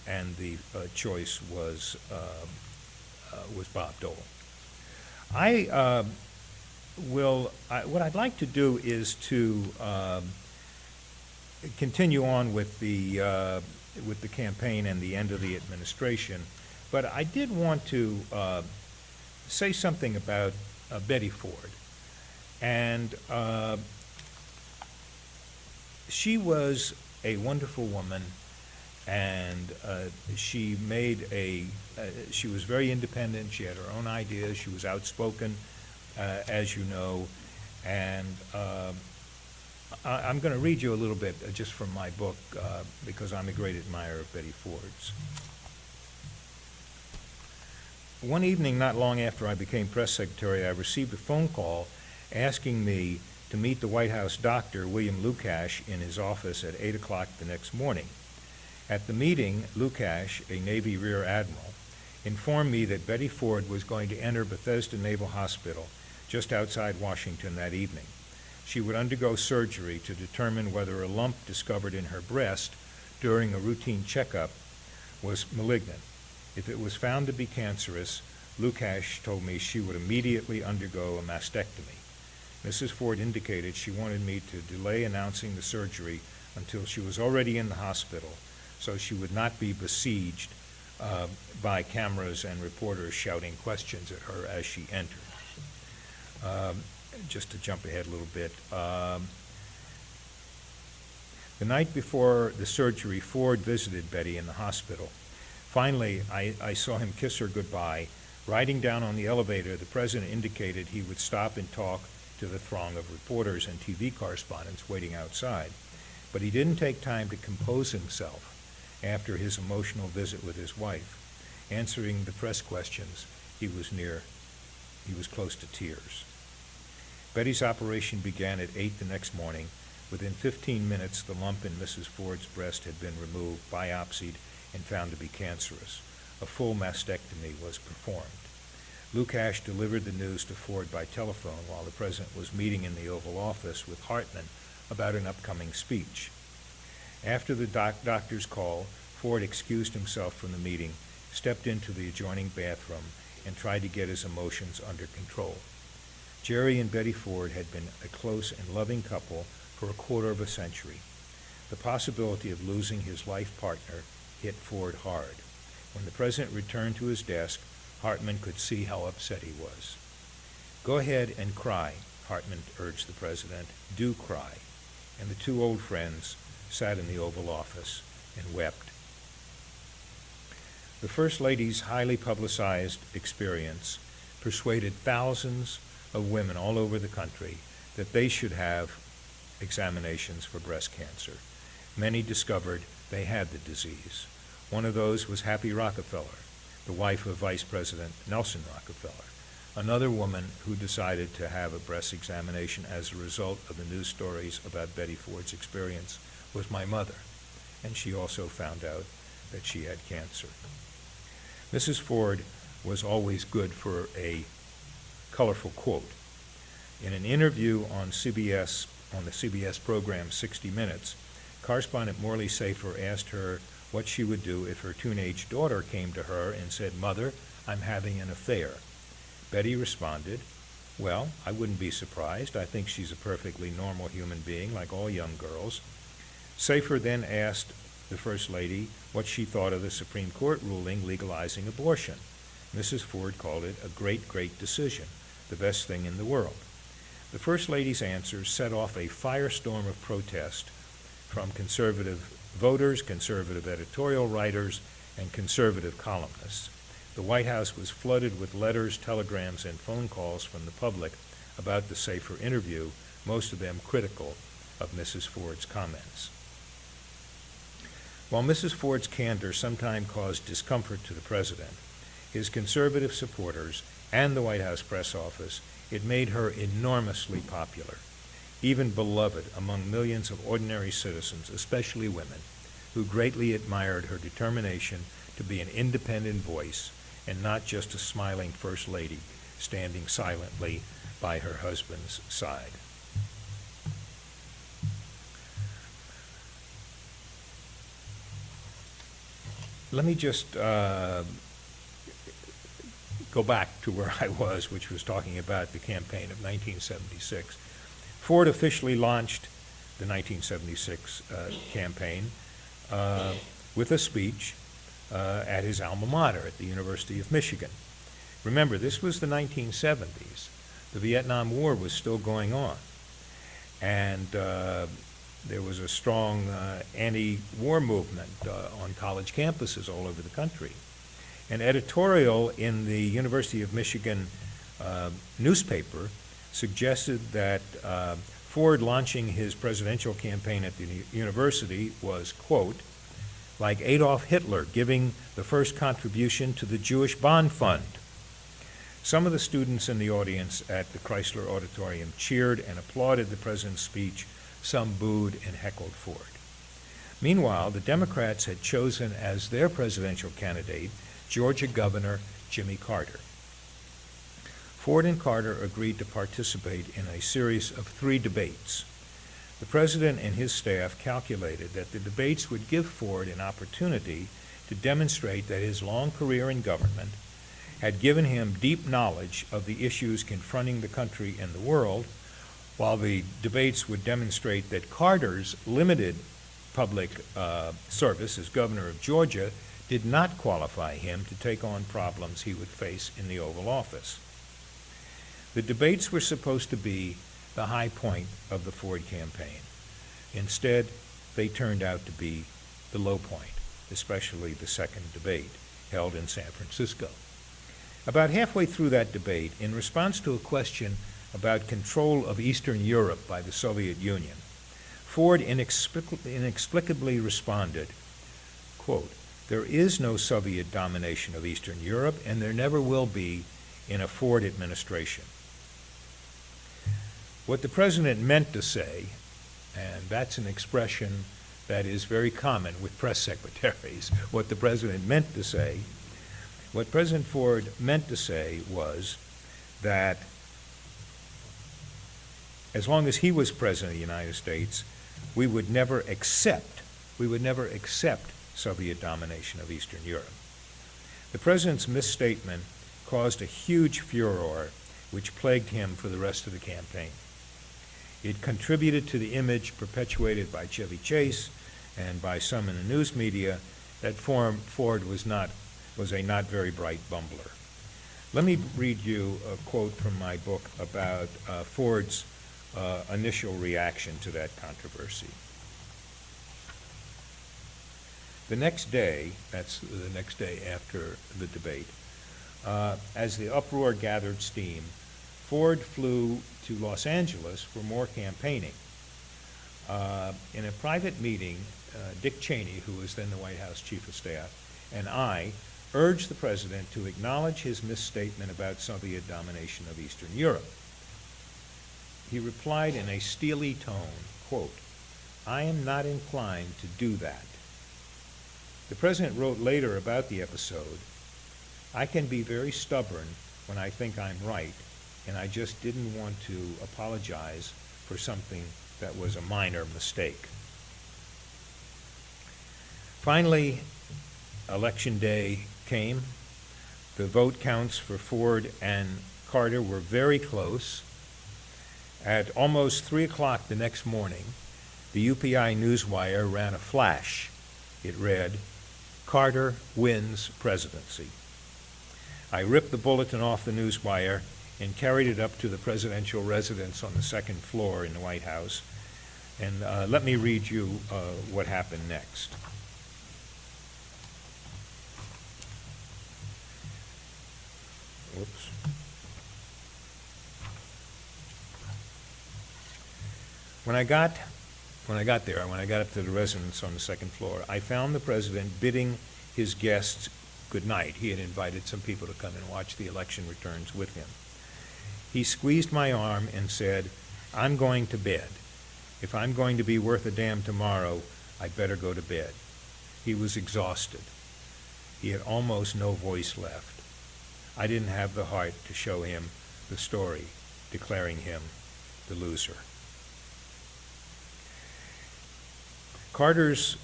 and the choice was Bob Dole. What I'd like to do is to continue on with the campaign and the end of the administration, but I did want to say something about Betty Ford. And she was a wonderful woman, and she was very independent. She had her own ideas. She was outspoken, as you know, and I'm going to read you a little bit just from my book because I'm a great admirer of Betty Ford's. One evening, not long after I became press secretary, I received a phone call asking me to meet the White House doctor, William Lukash, in his office at 8 o'clock the next morning. At the meeting, Lukash, a Navy Rear Admiral, informed me that Betty Ford was going to enter Bethesda Naval Hospital just outside Washington that evening. She would undergo surgery to determine whether a lump discovered in her breast during a routine checkup was malignant. If it was found to be cancerous, Lukash told me she would immediately undergo a mastectomy. Mrs. Ford indicated she wanted me to delay announcing the surgery until she was already in the hospital, so she would not be besieged by cameras and reporters shouting questions at her as she entered. Just to jump ahead a little bit, the night before the surgery, Ford visited Betty in the hospital. Finally, I saw him kiss her goodbye. Riding down on the elevator, the president indicated he would stop and talk to the throng of reporters and TV correspondents waiting outside. But he didn't take time to compose himself after his emotional visit with his wife. Answering the press questions, he was close to tears. Betty's operation began at 8 the next morning. Within 15 minutes, the lump in Mrs. Ford's breast had been removed, biopsied, and found to be cancerous. A full mastectomy was performed. Lukash delivered the news to Ford by telephone while the president was meeting in the Oval Office with Hartman about an upcoming speech. After the doctor's call, Ford excused himself from the meeting, stepped into the adjoining bathroom, and tried to get his emotions under control. Jerry and Betty Ford had been a close and loving couple for a quarter of a century. The possibility of losing his life partner hit Ford hard. When the president returned to his desk, Hartman could see how upset he was. "Go ahead and cry," Hartman urged the president. "Do cry." And the two old friends sat in the Oval Office and wept. The First Lady's highly publicized experience persuaded thousands of women all over the country that they should have examinations for breast cancer. Many discovered they had the disease. One of those was Happy Rockefeller, the wife of Vice President Nelson Rockefeller. Another woman who decided to have a breast examination as a result of the news stories about Betty Ford's experience was my mother, and she also found out that she had cancer. Mrs. Ford was always good for a colorful quote. In an interview on the CBS program 60 Minutes, correspondent Morley Safer asked her what she would do if her teenage daughter came to her and said, "Mother, I'm having an affair." Betty responded, "Well, I wouldn't be surprised. I think she's a perfectly normal human being like all young girls." Safer then asked the First Lady what she thought of the Supreme Court ruling legalizing abortion. Mrs. Ford called it a great, great decision, the best thing in the world. The First Lady's answers set off a firestorm of protest from conservative voters, conservative editorial writers, and conservative columnists. The White House was flooded with letters, telegrams, and phone calls from the public about the Safer interview, most of them critical of Mrs. Ford's comments. While Mrs. Ford's candor sometimes caused discomfort to the president, his conservative supporters, and the White House press office, it made her enormously popular, even beloved among millions of ordinary citizens, especially women, who greatly admired her determination to be an independent voice and not just a smiling First Lady standing silently by her husband's side. Let me just go back to where I was, which was talking about the campaign of 1976. Ford officially launched the 1976 campaign with a speech at his alma mater at the University of Michigan. Remember, this was the 1970s. The Vietnam War was still going on, and there was a strong anti-war movement on college campuses all over the country. An editorial in the University of Michigan newspaper suggested that Ford launching his presidential campaign at the university was, quote, like Adolf Hitler giving the first contribution to the Jewish Bond Fund, Some of the students in the audience at the Chrysler Auditorium cheered and applauded the president's speech. Some booed and heckled Ford. Meanwhile, the Democrats had chosen as their presidential candidate Georgia Governor Jimmy Carter. Ford and Carter agreed to participate in a series of 3 debates. The president and his staff calculated that the debates would give Ford an opportunity to demonstrate that his long career in government had given him deep knowledge of the issues confronting the country and the world, while the debates would demonstrate that Carter's limited public service as governor of Georgia did not qualify him to take on problems he would face in the Oval Office. The debates were supposed to be the high point of the Ford campaign. Instead, they turned out to be the low point, especially the second debate held in San Francisco. About halfway through that debate, in response to a question about control of Eastern Europe by the Soviet Union, Ford inexplicably responded, quote, "There is no Soviet domination of Eastern Europe, and there never will be in a Ford administration." What the president meant to say, and that's an expression that is very common with press secretaries, what President Ford meant to say was that as long as he was president of the United States, we would never accept Soviet domination of Eastern Europe. The president's misstatement caused a huge furor which plagued him for the rest of the campaign. It contributed to the image perpetuated by Chevy Chase and by some in the news media that Ford was a not very bright bumbler. Let me read you a quote from my book about Ford's initial reaction to that controversy. The next day, that's the next day after the debate, as the uproar gathered steam, Ford flew to Los Angeles for more campaigning. In a private meeting, Dick Cheney, who was then the White House Chief of Staff, and I urged the president to acknowledge his misstatement about Soviet domination of Eastern Europe. He replied in a steely tone, quote, "I am not inclined to do that." The president wrote later about the episode, "I can be very stubborn when I think I'm right, and I just didn't want to apologize for something that was a minor mistake." Finally, Election Day came. The vote counts for Ford and Carter were very close. At almost 3 o'clock the next morning, the UPI Newswire ran a flash. It read, "Carter wins presidency." I ripped the bulletin off the Newswire and carried it up to the presidential residence on the 2nd floor in the White House. And let me read you what happened next. Whoops. When I got up to the residence on the 2nd floor, I found the president bidding his guests good night. He had invited some people to come and watch the election returns with him. He squeezed my arm and said, "I'm going to bed. If I'm going to be worth a damn tomorrow, I'd better go to bed." He was exhausted. He had almost no voice left. I didn't have the heart to show him the story, declaring him the loser. Carter's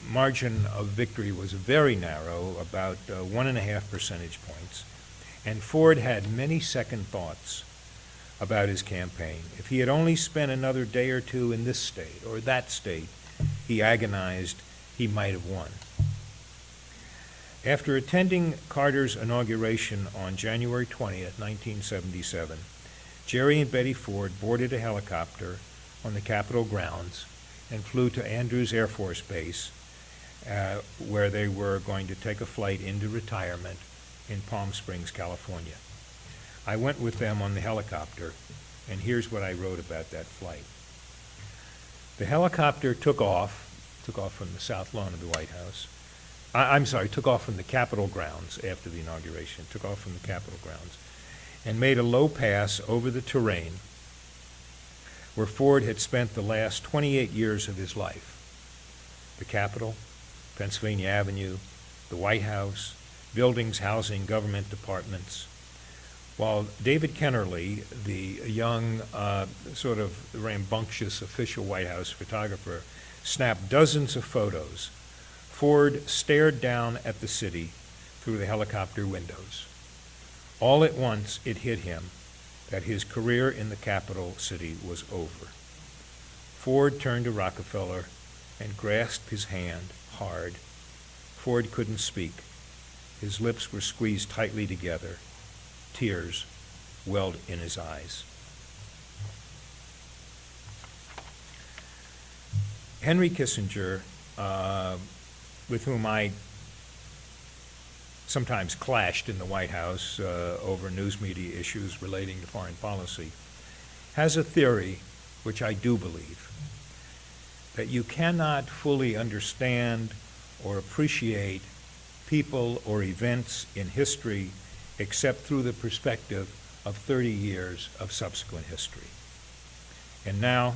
margin of victory was very narrow, about 1.5 percentage points, and Ford had many second thoughts about his campaign. If he had only spent another day or two in this state or that state, he agonized, he might have won. After attending Carter's inauguration on January 20th, 1977, Jerry and Betty Ford boarded a helicopter on the Capitol grounds and flew to Andrews Air Force Base, where they were going to take a flight into retirement in Palm Springs, California. I went with them on the helicopter, and here's what I wrote about that flight. The helicopter took off from the south lawn of the White House, I'm sorry, took off from the Capitol grounds after the inauguration, took off from the Capitol grounds, and made a low pass over the terrain where Ford had spent the last 28 years of his life. The Capitol, Pennsylvania Avenue, the White House, buildings housing government departments, while David Kennerly, the young, sort of rambunctious official White House photographer, snapped dozens of photos. Ford stared down at the city through the helicopter windows. All at once, it hit him that his career in the capital city was over. Ford turned to Rockefeller and grasped his hand hard. Ford couldn't speak. His lips were squeezed tightly together. Tears welled in his eyes. Henry Kissinger, with whom I sometimes clashed in the White House over news media issues relating to foreign policy, has a theory, which I do believe, that you cannot fully understand or appreciate people or events in history except through the perspective of 30 years of subsequent history. And now,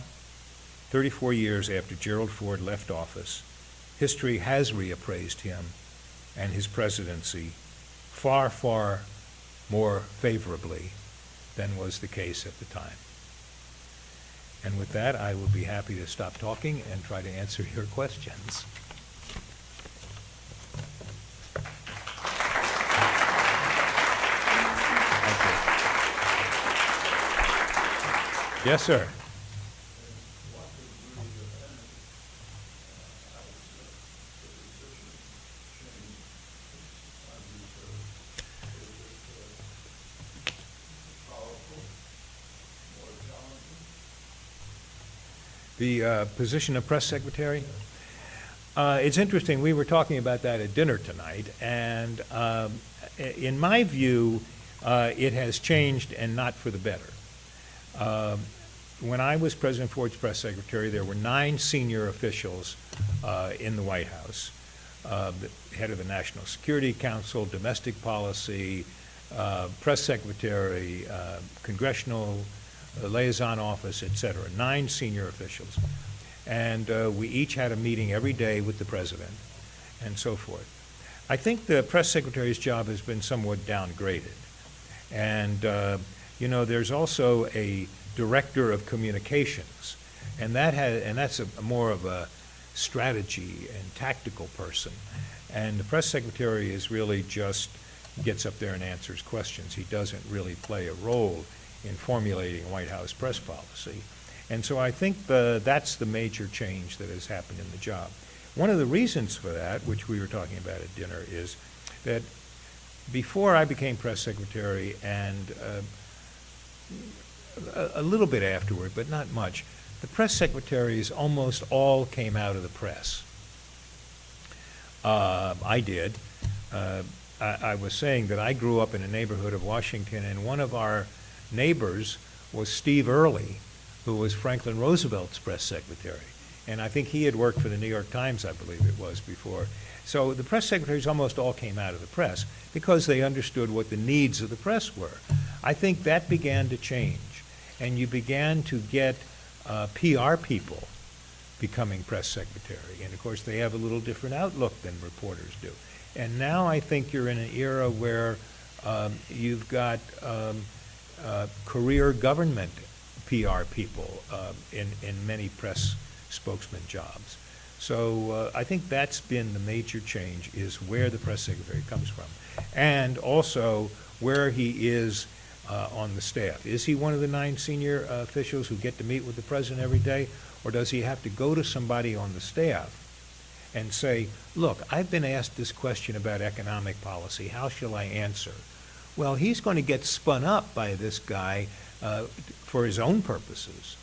34 years after Gerald Ford left office, history has reappraised him and his presidency far, far more favorably than was the case at the time. And with that, I will be happy to stop talking and try to answer your questions. Thank you. Yes, sir. The position of press secretary? It's interesting. We were talking about that at dinner tonight, and in my view, it has changed and not for the better. When I was President Ford's press secretary, there were 9 senior officials in the White House. The head of the National Security Council, domestic policy, press secretary, congressional liaison office, et cetera, 9 senior officials. And we each had a meeting every day with the president and so forth. I think the press secretary's job has been somewhat downgraded. And, there's also a director of communications, and that's more of a strategy and tactical person. And the press secretary is really just gets up there and answers questions. He doesn't really play a role in formulating White House press policy. And so I think that's the major change that has happened in the job. One of the reasons for that, which we were talking about at dinner, is that before I became press secretary and a little bit afterward, but not much, the press secretaries almost all came out of the press. I did. I was saying that I grew up in a neighborhood of Washington, and one of our neighbors was Steve Early, who was Franklin Roosevelt's press secretary. And I think he had worked for the New York Times, I believe it was, before. So the press secretaries almost all came out of the press because they understood what the needs of the press were. I think that began to change, and you began to get PR people becoming press secretary. And of course, they have a little different outlook than reporters do. And now I think you're in an era where you've got career government PR people in many press spokesman jobs. So I think that's been the major change, is where the press secretary comes from. And also where he is on the staff. Is he one of the 9 senior officials who get to meet with the president every day? Or does he have to go to somebody on the staff and say, look, I've been asked this question about economic policy. How shall I answer? Well, he's going to get spun up by this guy for his own purposes.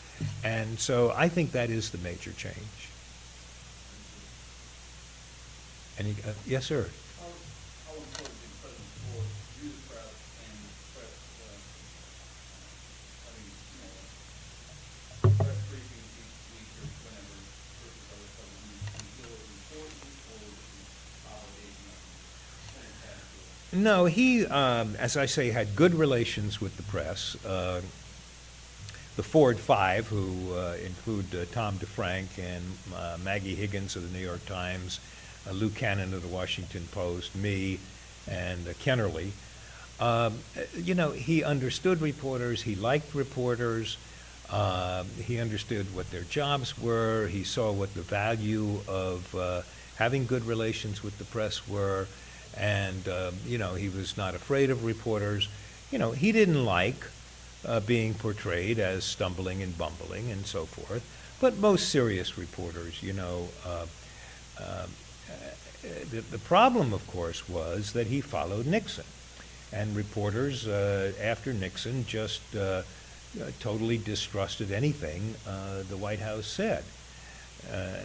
And so I think that is the major change. Any, yes, sir. How important is President Ford to the press and press, press briefings each week or whenever versus other presidents? Do you feel it important, or is it obligation No, he, as I say, had good relations with the press. The Ford Five, who include Tom DeFrank and Maggie Higgins of the New York Times, Lou Cannon of the Washington Post, me, and Kennerly. He understood reporters. He liked reporters. He understood what their jobs were. He saw what the value of having good relations with the press were. And, he was not afraid of reporters. He didn't like being portrayed as stumbling and bumbling and so forth. But most serious reporters, the problem, of course, was that he followed Nixon. And reporters after Nixon just totally distrusted anything the White House said.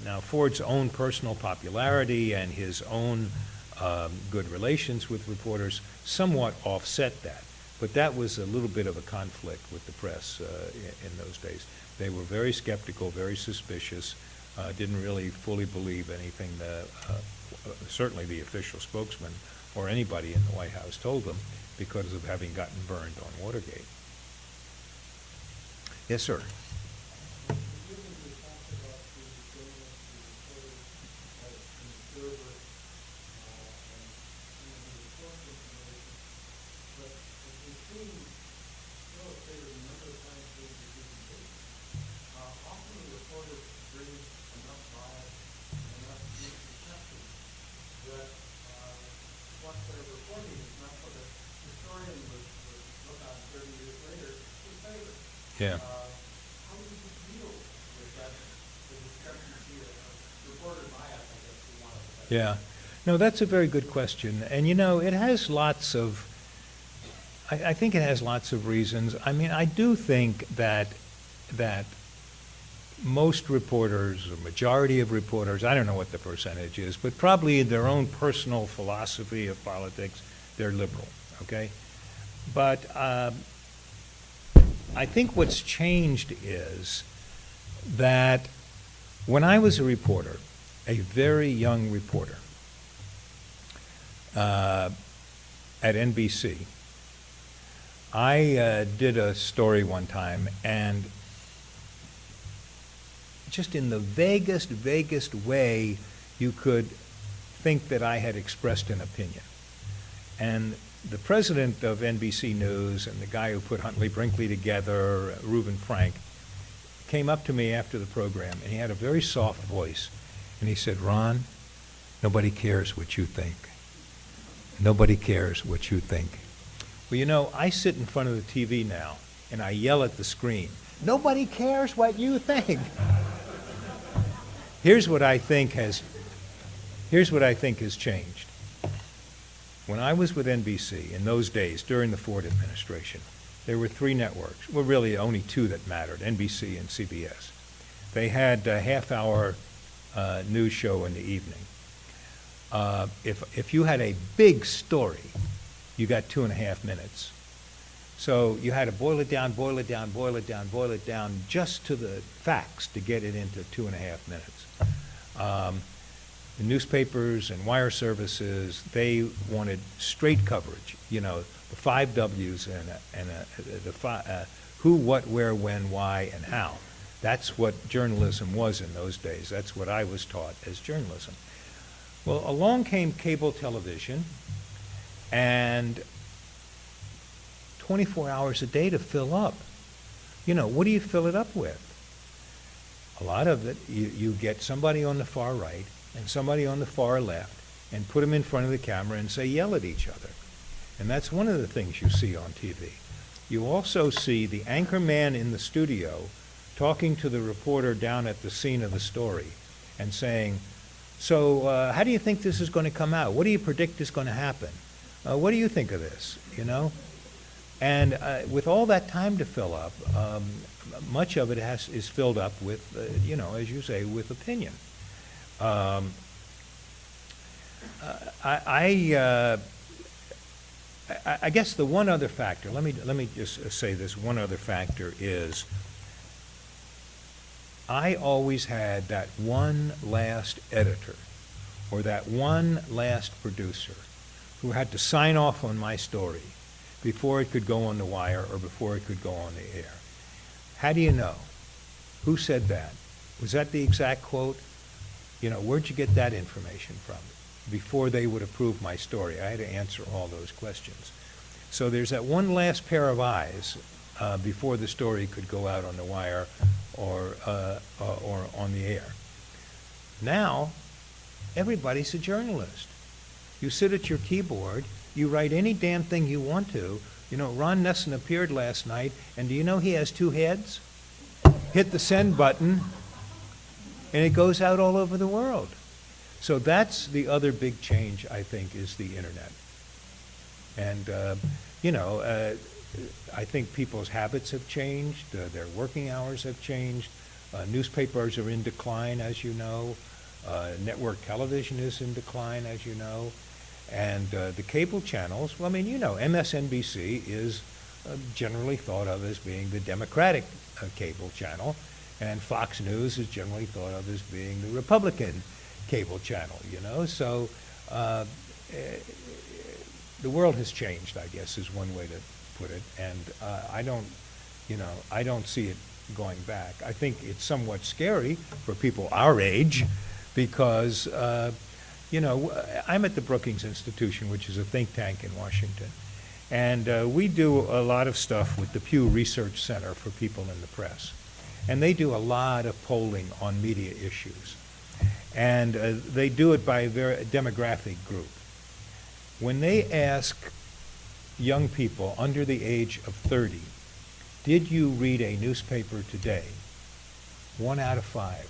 Now, Ford's own personal popularity and his own good relations with reporters somewhat offset that. But that was a little bit of a conflict with the press in those days. They were very skeptical, very suspicious, didn't really fully believe anything that certainly the official spokesman or anybody in the White House told them because of having gotten burned on Watergate. Yes, sir. Yeah. How do you deal with that, the discrepancy of reporter bias, I guess we want to say? Yeah. No, that's a very good question. And, it has lots of, I think it has lots of reasons. I mean, I do think that most reporters, or majority of reporters, I don't know what the percentage is, but probably in their own personal philosophy of politics, they're liberal, okay? But I think what's changed is that when I was a reporter, a very young reporter at NBC, I did a story one time, and just in the vaguest way you could think that I had expressed an opinion. And the president of NBC News and the guy who put Huntley Brinkley together, Reuben Frank, came up to me after the program, and he had a very soft voice, and he said, "Ron, nobody cares what you think. Nobody cares what you think." Well, I sit in front of the TV now, and I yell at the screen, "Nobody cares what you think." Here's what I think has changed. When I was with NBC in those days, during the Ford administration, there were 3 networks. Well, really only 2 that mattered, NBC and CBS. They had a half-hour news show in the evening. If you had a big story, you got 2.5 minutes. So you had to boil it down just to the facts to get it into 2.5 minutes. The newspapers and wire services, they wanted straight coverage, the 5 W's and who, what, where, when, why, and how. That's what journalism was in those days. That's what I was taught as journalism. Well, along came cable television, and 24 hours a day to fill up. What do you fill it up with? A lot of it, you get somebody on the far right and somebody on the far left and put them in front of the camera and say, yell at each other. And that's one of the things you see on TV. You also see the anchor man in the studio talking to the reporter down at the scene of the story and saying, so how do you think this is going to come out? What do you predict is going to happen? What do you think of this, And with all that time to fill up, much of it is filled up with, as you say, with opinion. I guess the one other factor, let me just say this, one other factor is I always had that one last editor or that one last producer who had to sign off on my story before it could go on the wire or before it could go on the air. How do you know? Who said that? Was that the exact quote? Where'd you get that information from? Before they would approve my story, I had to answer all those questions. So there's that one last pair of eyes before the story could go out on the wire or on the air. Now, everybody's a journalist. You sit at your keyboard, you write any damn thing you want to. Ron Nesson appeared last night, and do you know he has 2 heads? Hit the send button, and it goes out all over the world. So that's the other big change, I think, is the internet. And, I think people's habits have changed, their working hours have changed, newspapers are in decline, as you know, network television is in decline, as you know, and the cable channels, MSNBC is generally thought of as being the Democratic cable channel, and Fox News is generally thought of as being the Republican cable channel, So the world has changed, I guess, is one way to put it, and I don't see it going back. I think it's somewhat scary for people our age because, I'm at the Brookings Institution, which is a think tank in Washington, and we do a lot of stuff with the Pew Research Center for People in the Press, and they do a lot of polling on media issues, and they do it by a very demographic group. When they ask young people under the age of 30, did you read a newspaper today? 1 out of 5.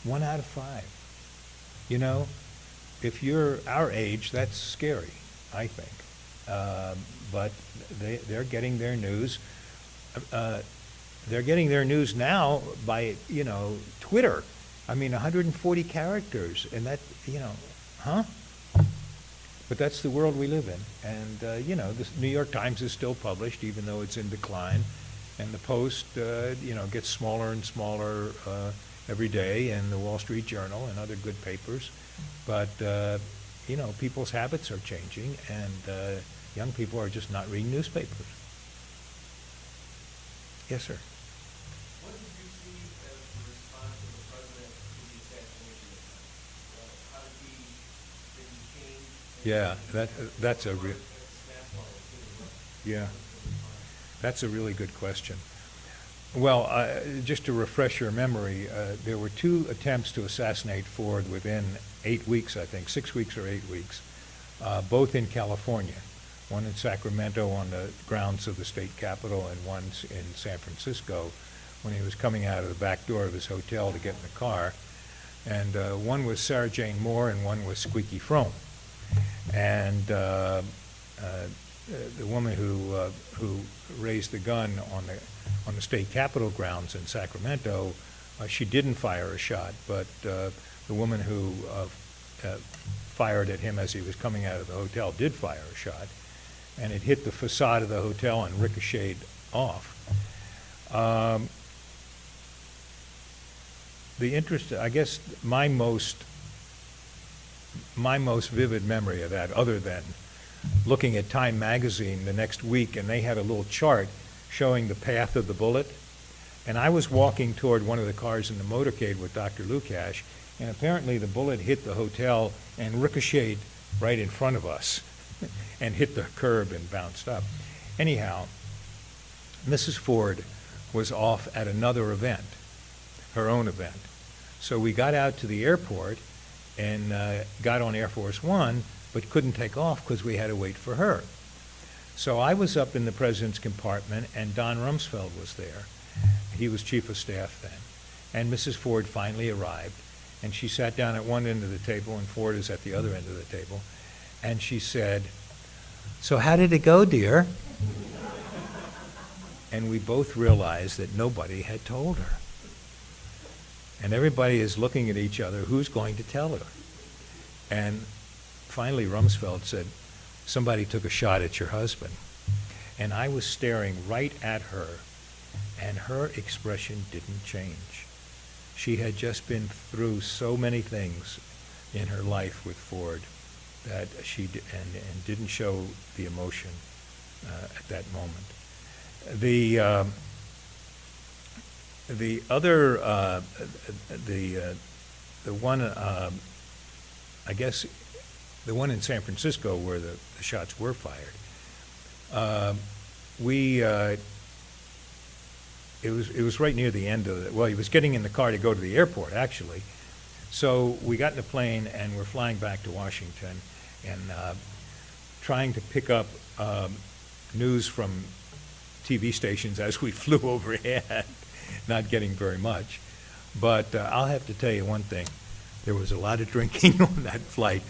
1 out of 5. If you're our age, that's scary, I think. But they're getting their news. They're getting their news now by, Twitter. 140 characters, and that, huh? But that's the world we live in. And, the New York Times is still published, even though it's in decline. And the Post, gets smaller and smaller every day, and the Wall Street Journal and other good papers. But, people's habits are changing, and young people are just not reading newspapers. Yes, sir. What did you see as the response of the president to the assassination attempt? How did he change? Yeah, that's a that's a really good question. Well, just to refresh your memory, there were 2 attempts to assassinate Ford within 8 weeks, I think, 6 weeks or 8 weeks, both in California. One in Sacramento on the grounds of the state capitol, and one in San Francisco when he was coming out of the back door of his hotel to get in the car. And one was Sarah Jane Moore, and one was Squeaky Fromme. And the woman who raised the gun on the state capitol grounds in Sacramento, she didn't fire a shot, but the woman who fired at him as he was coming out of the hotel did fire a shot, and it hit the facade of the hotel and ricocheted off. I guess my most vivid memory of that, other than looking at Time magazine the next week, and they had a little chart showing the path of the bullet, and I was walking toward one of the cars in the motorcade with Dr. Lukash, and apparently the bullet hit the hotel and ricocheted right in front of us and hit the curb and bounced up. Anyhow, Mrs. Ford was off at another event, her own event. So we got out to the airport and got on Air Force One, but couldn't take off because we had to wait for her. So I was up in the president's compartment, and Don Rumsfeld was there. He was chief of staff then. And Mrs. Ford finally arrived, and she sat down at one end of the table, and Ford is at the other end of the table. And she said, "So how did it go, dear?" And we both realized that nobody had told her. And everybody is looking at each other, who's going to tell her? And finally Rumsfeld said, "Somebody took a shot at your husband." And I was staring right at her, and her expression didn't change. She had just been through so many things in her life with Ford, that and didn't show the emotion at that moment. The other the one I guess the one in San Francisco where the shots were fired. It was right near the end of the, well, he was getting in the car to go to the airport, actually. So we got in the plane and we're flying back to Washington and trying to pick up news from TV stations as we flew overhead, not getting very much. But I'll have to tell you one thing. There was a lot of drinking on that flight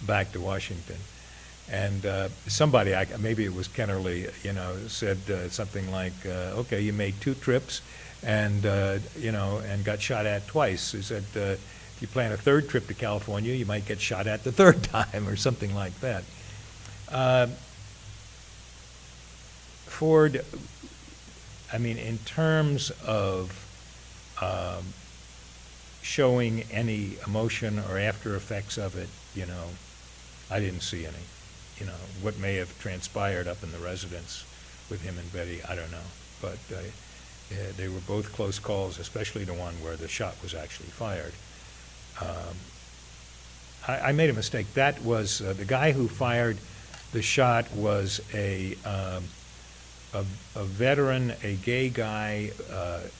back to Washington. And somebody, maybe it was Kennerly, said something like, okay, you made 2 trips and, and got shot at twice. He said, if you plan a 3rd trip to California, you might get shot at the 3rd time or something like that. Ford, I mean, in terms of showing any emotion or after effects of it, I didn't see any. What may have transpired up in the residence with him and Betty, I don't know. But they were both close calls, especially the one where the shot was actually fired. I made a mistake. That was the guy who fired the shot was a veteran, a gay guy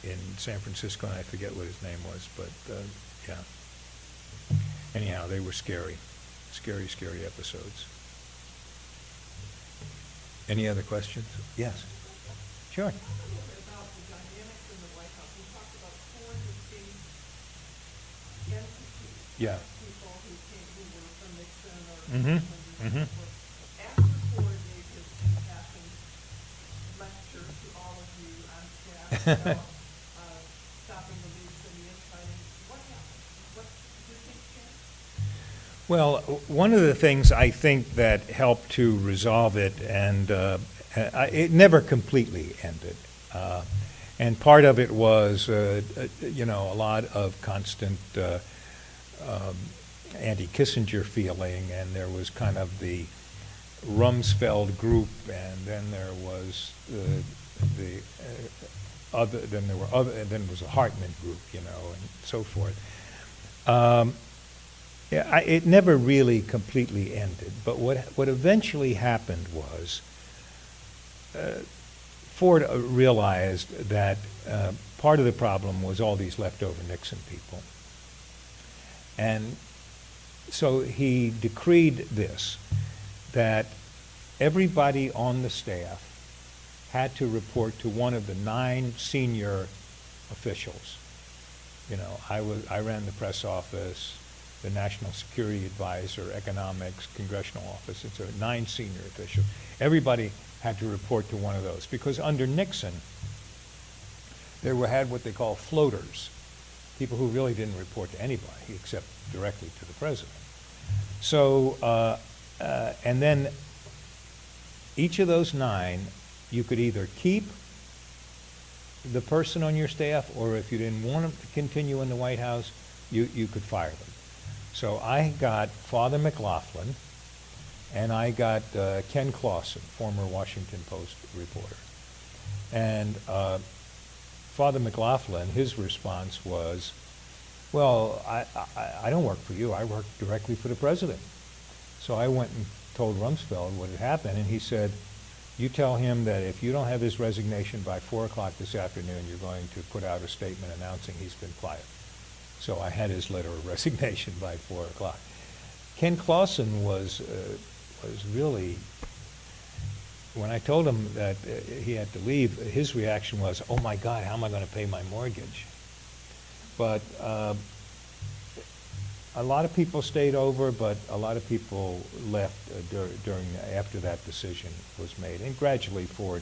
in San Francisco, and I forget what his name was, but yeah. Anyhow, they were scary episodes. Any other questions? Yes. Sure. Talk a little bit about the dynamics in the White House. We talked about Ford as being entities, Yeah. people who were from Nixon or Mhm, Clinton. mhm. After Ford gave his impassioned lecture to all of you on staff about stopping the leaks and the infighting, what happened? What did things change? Well, one of the things I think that helped to resolve it, and it never completely ended, and part of it was, a lot of constant anti-Kissinger feeling, and there was kind of the Rumsfeld group, and then there was then there was a Hartman group, and so forth. Yeah, it never really completely ended, but what eventually happened was Ford realized that part of the problem was all these leftover Nixon people. And so he decreed this, that everybody on the staff had to report to one of the 9 senior officials. I ran the press office, the National Security Advisor, Economics, Congressional Office. It's 9 senior officials. Everybody had to report to one of those because under Nixon, had what they call floaters, people who really didn't report to anybody except directly to the president. So, and then each of those 9, you could either keep the person on your staff, or if you didn't want them to continue in the White House, you could fire them. So I got Father McLaughlin, and I got Ken Clausen, former Washington Post reporter. And Father McLaughlin, his response was, well, I don't work for you, I work directly for the president. So I went and told Rumsfeld what had happened, and he said, you tell him that if you don't have his resignation by 4 o'clock this afternoon, you're going to put out a statement announcing he's been fired. So I had his letter of resignation by 4 o'clock. Ken Clausen was really, when I told him that he had to leave, his reaction was, oh my God, how am I going to pay my mortgage? But a lot of people stayed over, but a lot of people left after that decision was made. And gradually Ford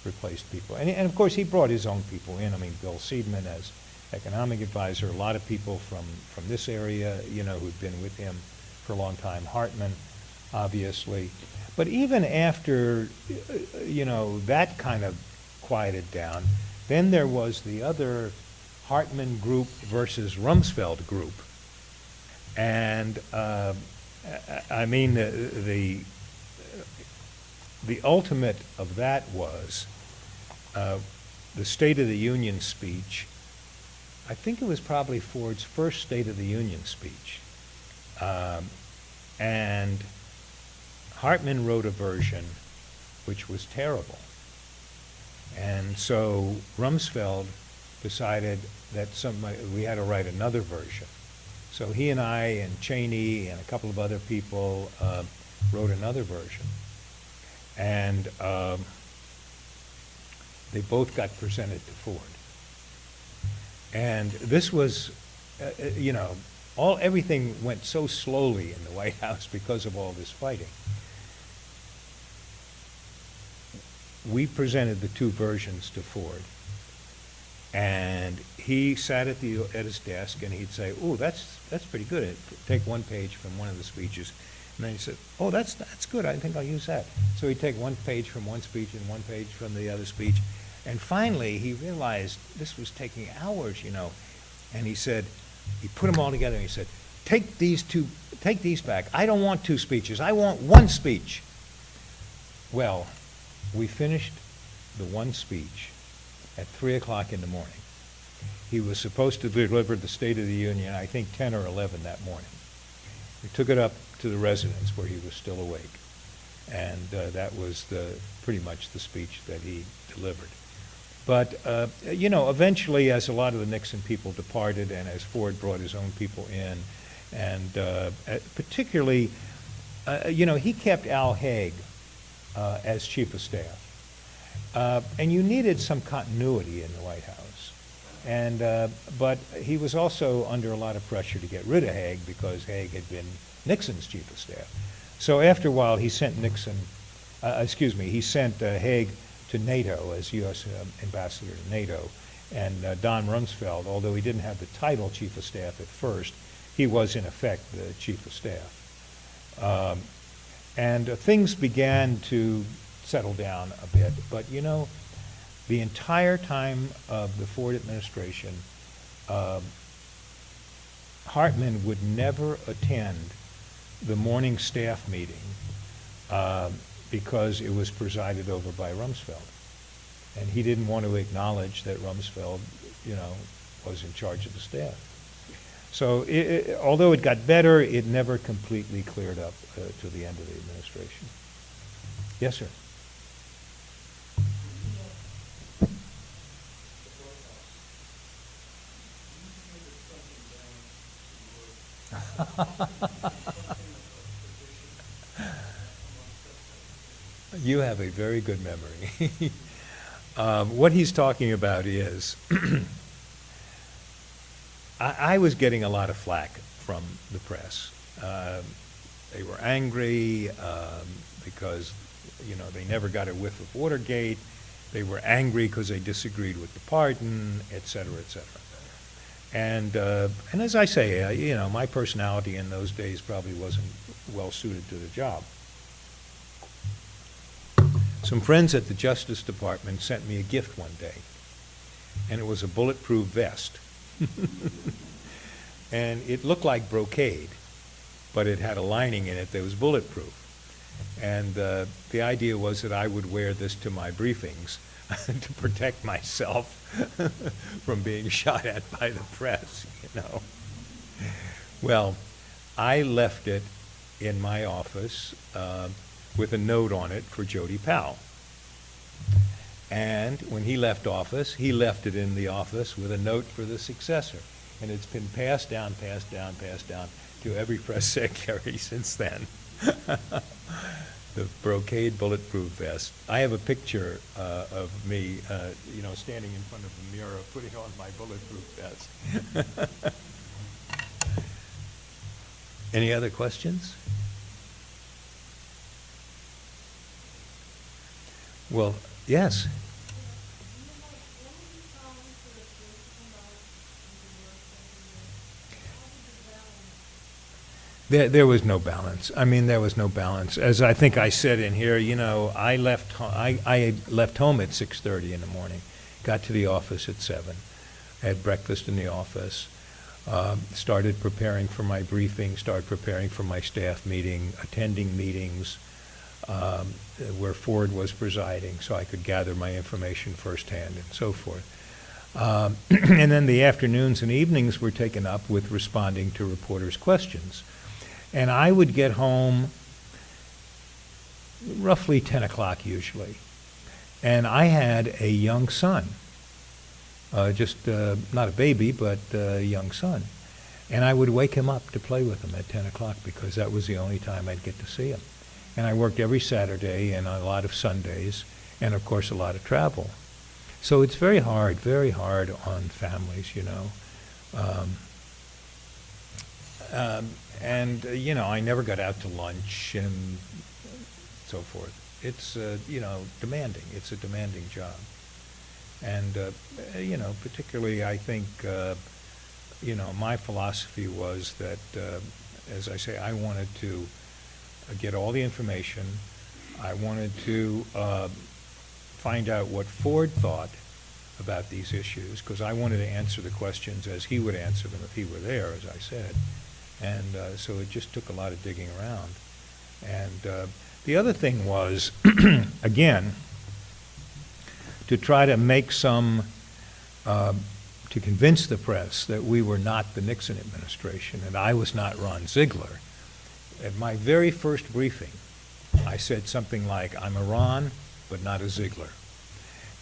replaced people. And of course he brought his own people in. I mean, Bill Seidman as economic advisor, a lot of people from this area, who'd been with him for a long time. Hartman, obviously. But even after, that kind of quieted down, then there was the other Hartman group versus Rumsfeld group. And I mean, the ultimate of that was the State of the Union speech. I think it was probably Ford's first State of the Union speech. And Hartman wrote a version which was terrible. And so Rumsfeld decided that we had to write another version. So he and I and Cheney and a couple of other people wrote another version. And they both got presented to Ford. And this was, everything went so slowly in the White House because of all this fighting. We presented the two versions to Ford, and he sat at his desk and he'd say, "Oh, that's pretty good." Take one page from one of the speeches, and then he said, "Oh, that's good. I think I'll use that." So he'd take one page from one speech and one page from the other speech, and finally he realized this was taking hours, and he said, he put them all together and he said, take these back. I don't want two speeches. I want one speech. Well, we finished the one speech at 3 o'clock in the morning. He was supposed to deliver the State of the Union, I think 10 or 11 that morning. We took it up to the residence where he was still awake. And that was pretty much the speech that he delivered. But, eventually, as a lot of the Nixon people departed and as Ford brought his own people in, and particularly, he kept Al Haig as chief of staff. And you needed some continuity in the White House. But he was also under a lot of pressure to get rid of Haig because Haig had been Nixon's chief of staff. So after a while, he sent Haig to NATO as U.S. ambassador to NATO. And Don Rumsfeld, although he didn't have the title chief of staff at first, he was in effect the chief of staff. And things began to settle down a bit. But, the entire time of the Ford administration, Hartman would never attend the morning staff meeting because it was presided over by Rumsfeld. And he didn't want to acknowledge that Rumsfeld, was in charge of the staff. So although it got better, it never completely cleared up to the end of the administration. Yes, sir. You have a very good memory. What he's talking about is, I was getting a lot of flack from the press. They were angry because, they never got a whiff of Watergate. They were angry because they disagreed with the pardon, et cetera, et cetera. And as I say, my personality in those days probably wasn't well suited to the job. Some friends at the Justice Department sent me a gift one day, and it was a bulletproof vest. And it looked like brocade, but it had a lining in it that was bulletproof. And the idea was that I would wear this to my briefings to protect myself from being shot at by the press, Well, I left it in my office with a note on it for Jody Powell. And when he left office, he left it in the office with a note for the successor. And it's been passed down to every press secretary since then. The brocade bulletproof vest. I have a picture of me, standing in front of the mirror, putting on my bulletproof vest. Any other questions? Well, yes. There was no balance. There was no balance. As I think I said in here, I left home at 6:30 in the morning, got to the office at 7, had breakfast in the office, Started preparing for my briefing, started preparing for my staff meeting, attending meetings where Ford was presiding so I could gather my information firsthand and so forth. And then the afternoons and evenings were taken up with responding to reporters' questions. And I would get home roughly 10 o'clock usually. And I had a young son, just not a baby, but a young son. And I would wake him up to play with him at 10 o'clock because that was the only time I'd get to see him. And I worked every Saturday and a lot of Sundays, and of course a lot of travel. So it's very hard on families, you know. And you know, I never got out to lunch and so forth. It's, you know, demanding. It's a demanding job. And, you know, particularly I think, you know, my philosophy was that, as I say, I wanted to get all the information. I wanted to find out what Ford thought about these issues, because I wanted to answer the questions as he would answer them if he were there, as I said. And so it just took a lot of digging around. And the other thing was, again, to try to make some, to convince the press that we were not the Nixon administration and I was not Ron Ziegler. At my very first briefing, I said something like, I'm a Ron, but not a Ziegler.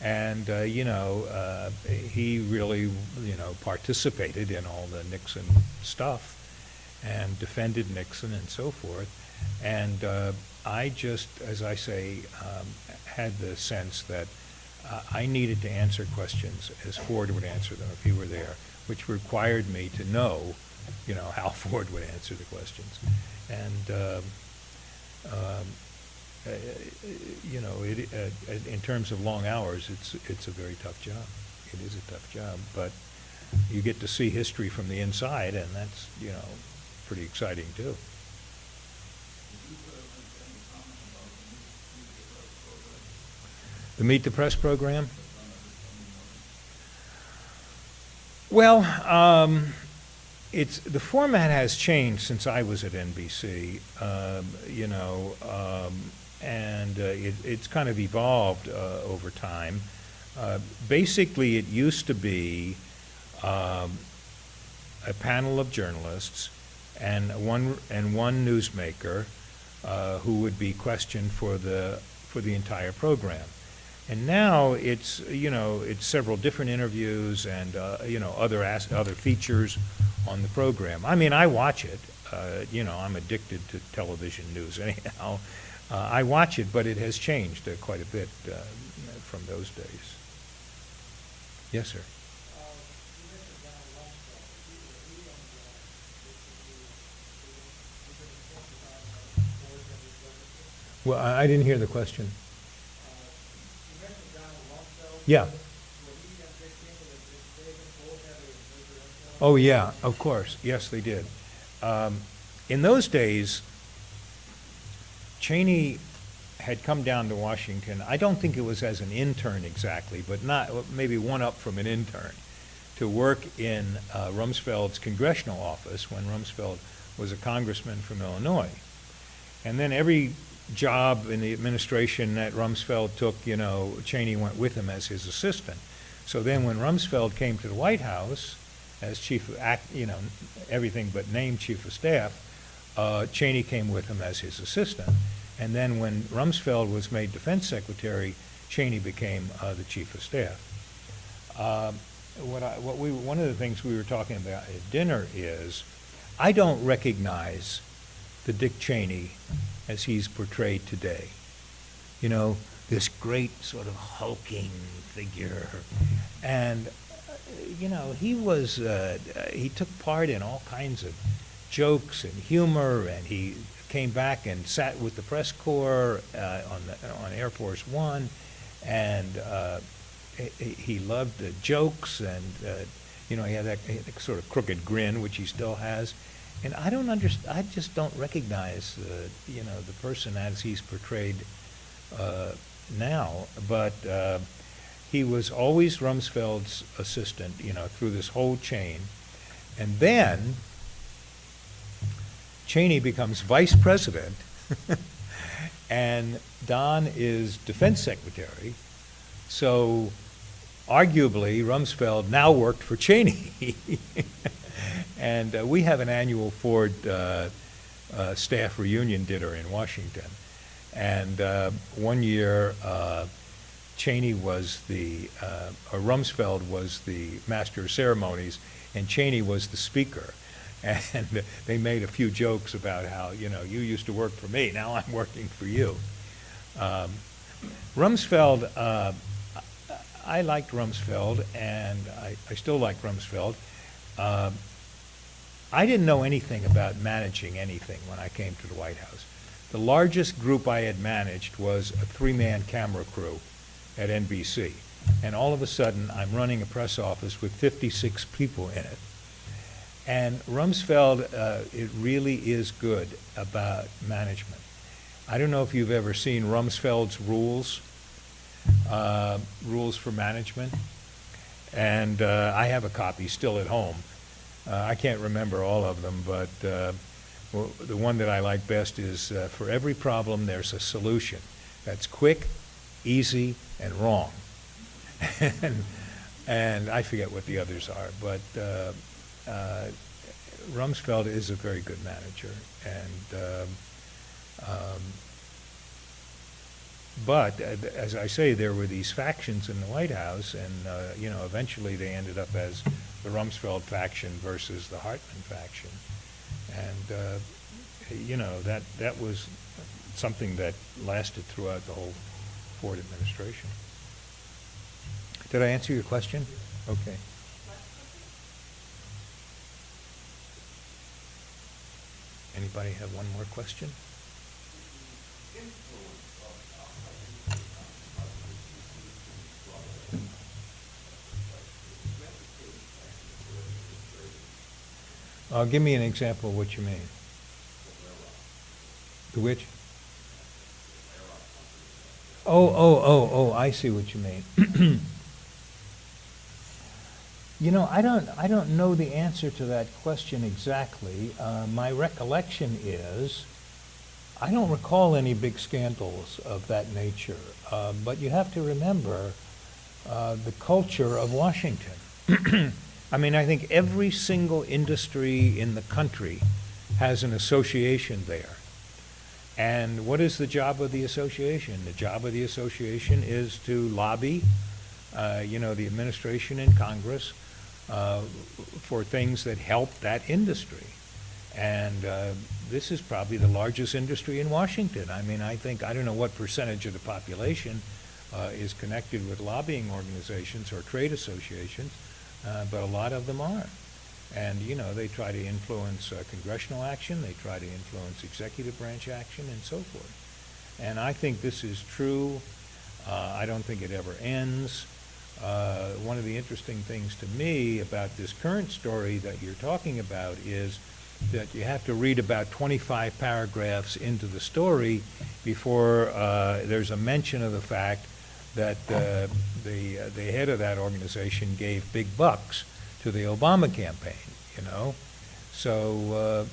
And, you know, he really, you know, participated in all the Nixon stuff and defended Nixon and so forth. And I just, as I say, had the sense that I needed to answer questions as Ford would answer them if he were there, which required me to know, you know, how Ford would answer the questions. And, you know, in terms of long hours, it's a very tough job. It is a tough job, but you get to see history from the inside, and that's, you know, pretty exciting too. The Meet the Press program? Well, the format has changed since I was at NBC, you know, and it's kind of evolved over time. Basically, it used to be a panel of journalists and one newsmaker who would be questioned for the entire program. And now it's, you know, it's several different interviews and, you know, other features on the program. I mean, I watch it. You know, I'm addicted to television news anyhow. I watch it, but it has changed quite a bit from those days. Yes, sir. Well, I didn't hear the question. Yeah. Oh, yeah, of course. Yes, they did. In those days, Cheney had come down to Washington. I don't think it was as an intern exactly, but maybe one up from an intern, to work in Rumsfeld's congressional office when Rumsfeld was a congressman from Illinois. And then every job in the administration that Rumsfeld took, you know, Cheney went with him as his assistant. So then when Rumsfeld came to the White House as chief of, you know, everything but named chief of staff, Cheney came with him as his assistant. And then when Rumsfeld was made defense secretary, Cheney became the chief of staff. One of the things we were talking about at dinner is, I don't recognize the Dick Cheney as he's portrayed today. You know, this great sort of hulking figure. And, you know, he took part in all kinds of jokes and humor, and he came back and sat with the press corps on Air Force One, and he loved the jokes, and, you know, he had that sort of crooked grin, which he still has. And I just don't recognize, you know, the person as he's portrayed now. But he was always Rumsfeld's assistant, you know, through this whole chain. And then Cheney becomes vice president, and Don is defense secretary. So arguably, Rumsfeld now worked for Cheney. And we have an annual Ford staff reunion dinner in Washington. And one year, Cheney was or Rumsfeld was the master of ceremonies, and Cheney was the speaker. And they made a few jokes about how, you used to work for me, now I'm working for you. Rumsfeld, I liked Rumsfeld, and I still like Rumsfeld. I didn't know anything about managing anything when I came to the White House. The largest group I had managed was a 3-man camera crew at NBC. And all of a sudden, I'm running a press office with 56 people in it. And Rumsfeld, it really is good about management. I don't know if you've ever seen Rumsfeld's rules, rules for management. And I have a copy still at home. I can't remember all of them, but well, the one that I like best is for every problem, there's a solution. That's quick, easy, and wrong. and I forget what the others are, but Rumsfeld is a very good manager. And but as I say, there were these factions in the White House, and eventually they ended up as the Rumsfeld faction versus the Hartman faction. And that was something that lasted throughout the whole Ford administration. Did I answer your question? Okay. Anybody have one more question? Give me an example of what you mean. The which? Oh, I see what you mean. I don't know the answer to that question exactly. My recollection is, I don't recall any big scandals of that nature. But you have to remember the culture of Washington. I mean, I think every single industry in the country has an association there. And what is the job of the association? The job of the association is to lobby, the administration and Congress for things that help that industry. And this is probably the largest industry in Washington. I mean, I don't know what percentage of the population is connected with lobbying organizations or trade associations, but a lot of them are. And, they try to influence congressional action, they try to influence executive branch action, and so forth. And I think this is true. I don't think it ever ends. One of the interesting things to me about this current story that you're talking about is that you have to read about 25 paragraphs into the story before there's a mention of the fact that the head of that organization gave big bucks to the Obama campaign, So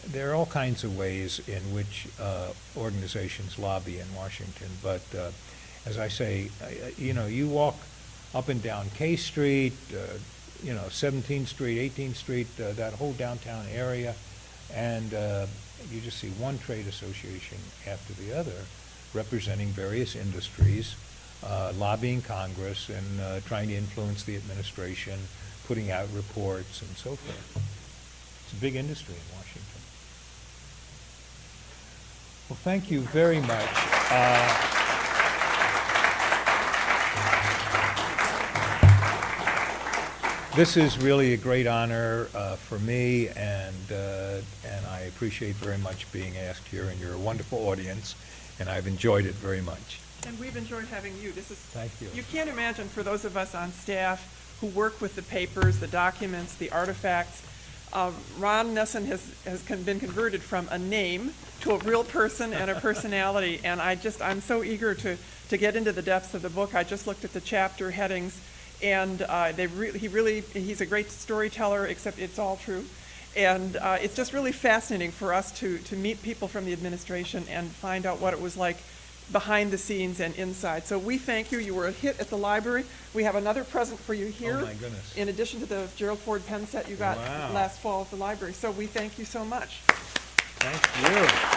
there are all kinds of ways in which organizations lobby in Washington. But as I say, you walk up and down K Street, 17th Street, 18th Street, that whole downtown area, and you just see one trade association after the other representing various industries, lobbying Congress and trying to influence the administration, putting out reports and so forth. It's a big industry in Washington. Well, thank you very much. This is really a great honor for me, and I appreciate very much being asked here, and you're a wonderful audience, and I've enjoyed it very much. And we've enjoyed having you. Thank you. You can't imagine, for those of us on staff who work with the papers, the documents, the artifacts, Ron Nesson has been converted from a name to a real person and a personality, and I'm so eager to get into the depths of the book. I just looked at the chapter headings, And he's a great storyteller, except it's all true. And it's just really fascinating for us to meet people from the administration and find out what it was like behind the scenes and inside. So we thank you. You were a hit at the library. We have another present for you here. Oh, my goodness. In addition to the Gerald Ford pen set you got Wow. last fall at the library. So we thank you so much. Thank you.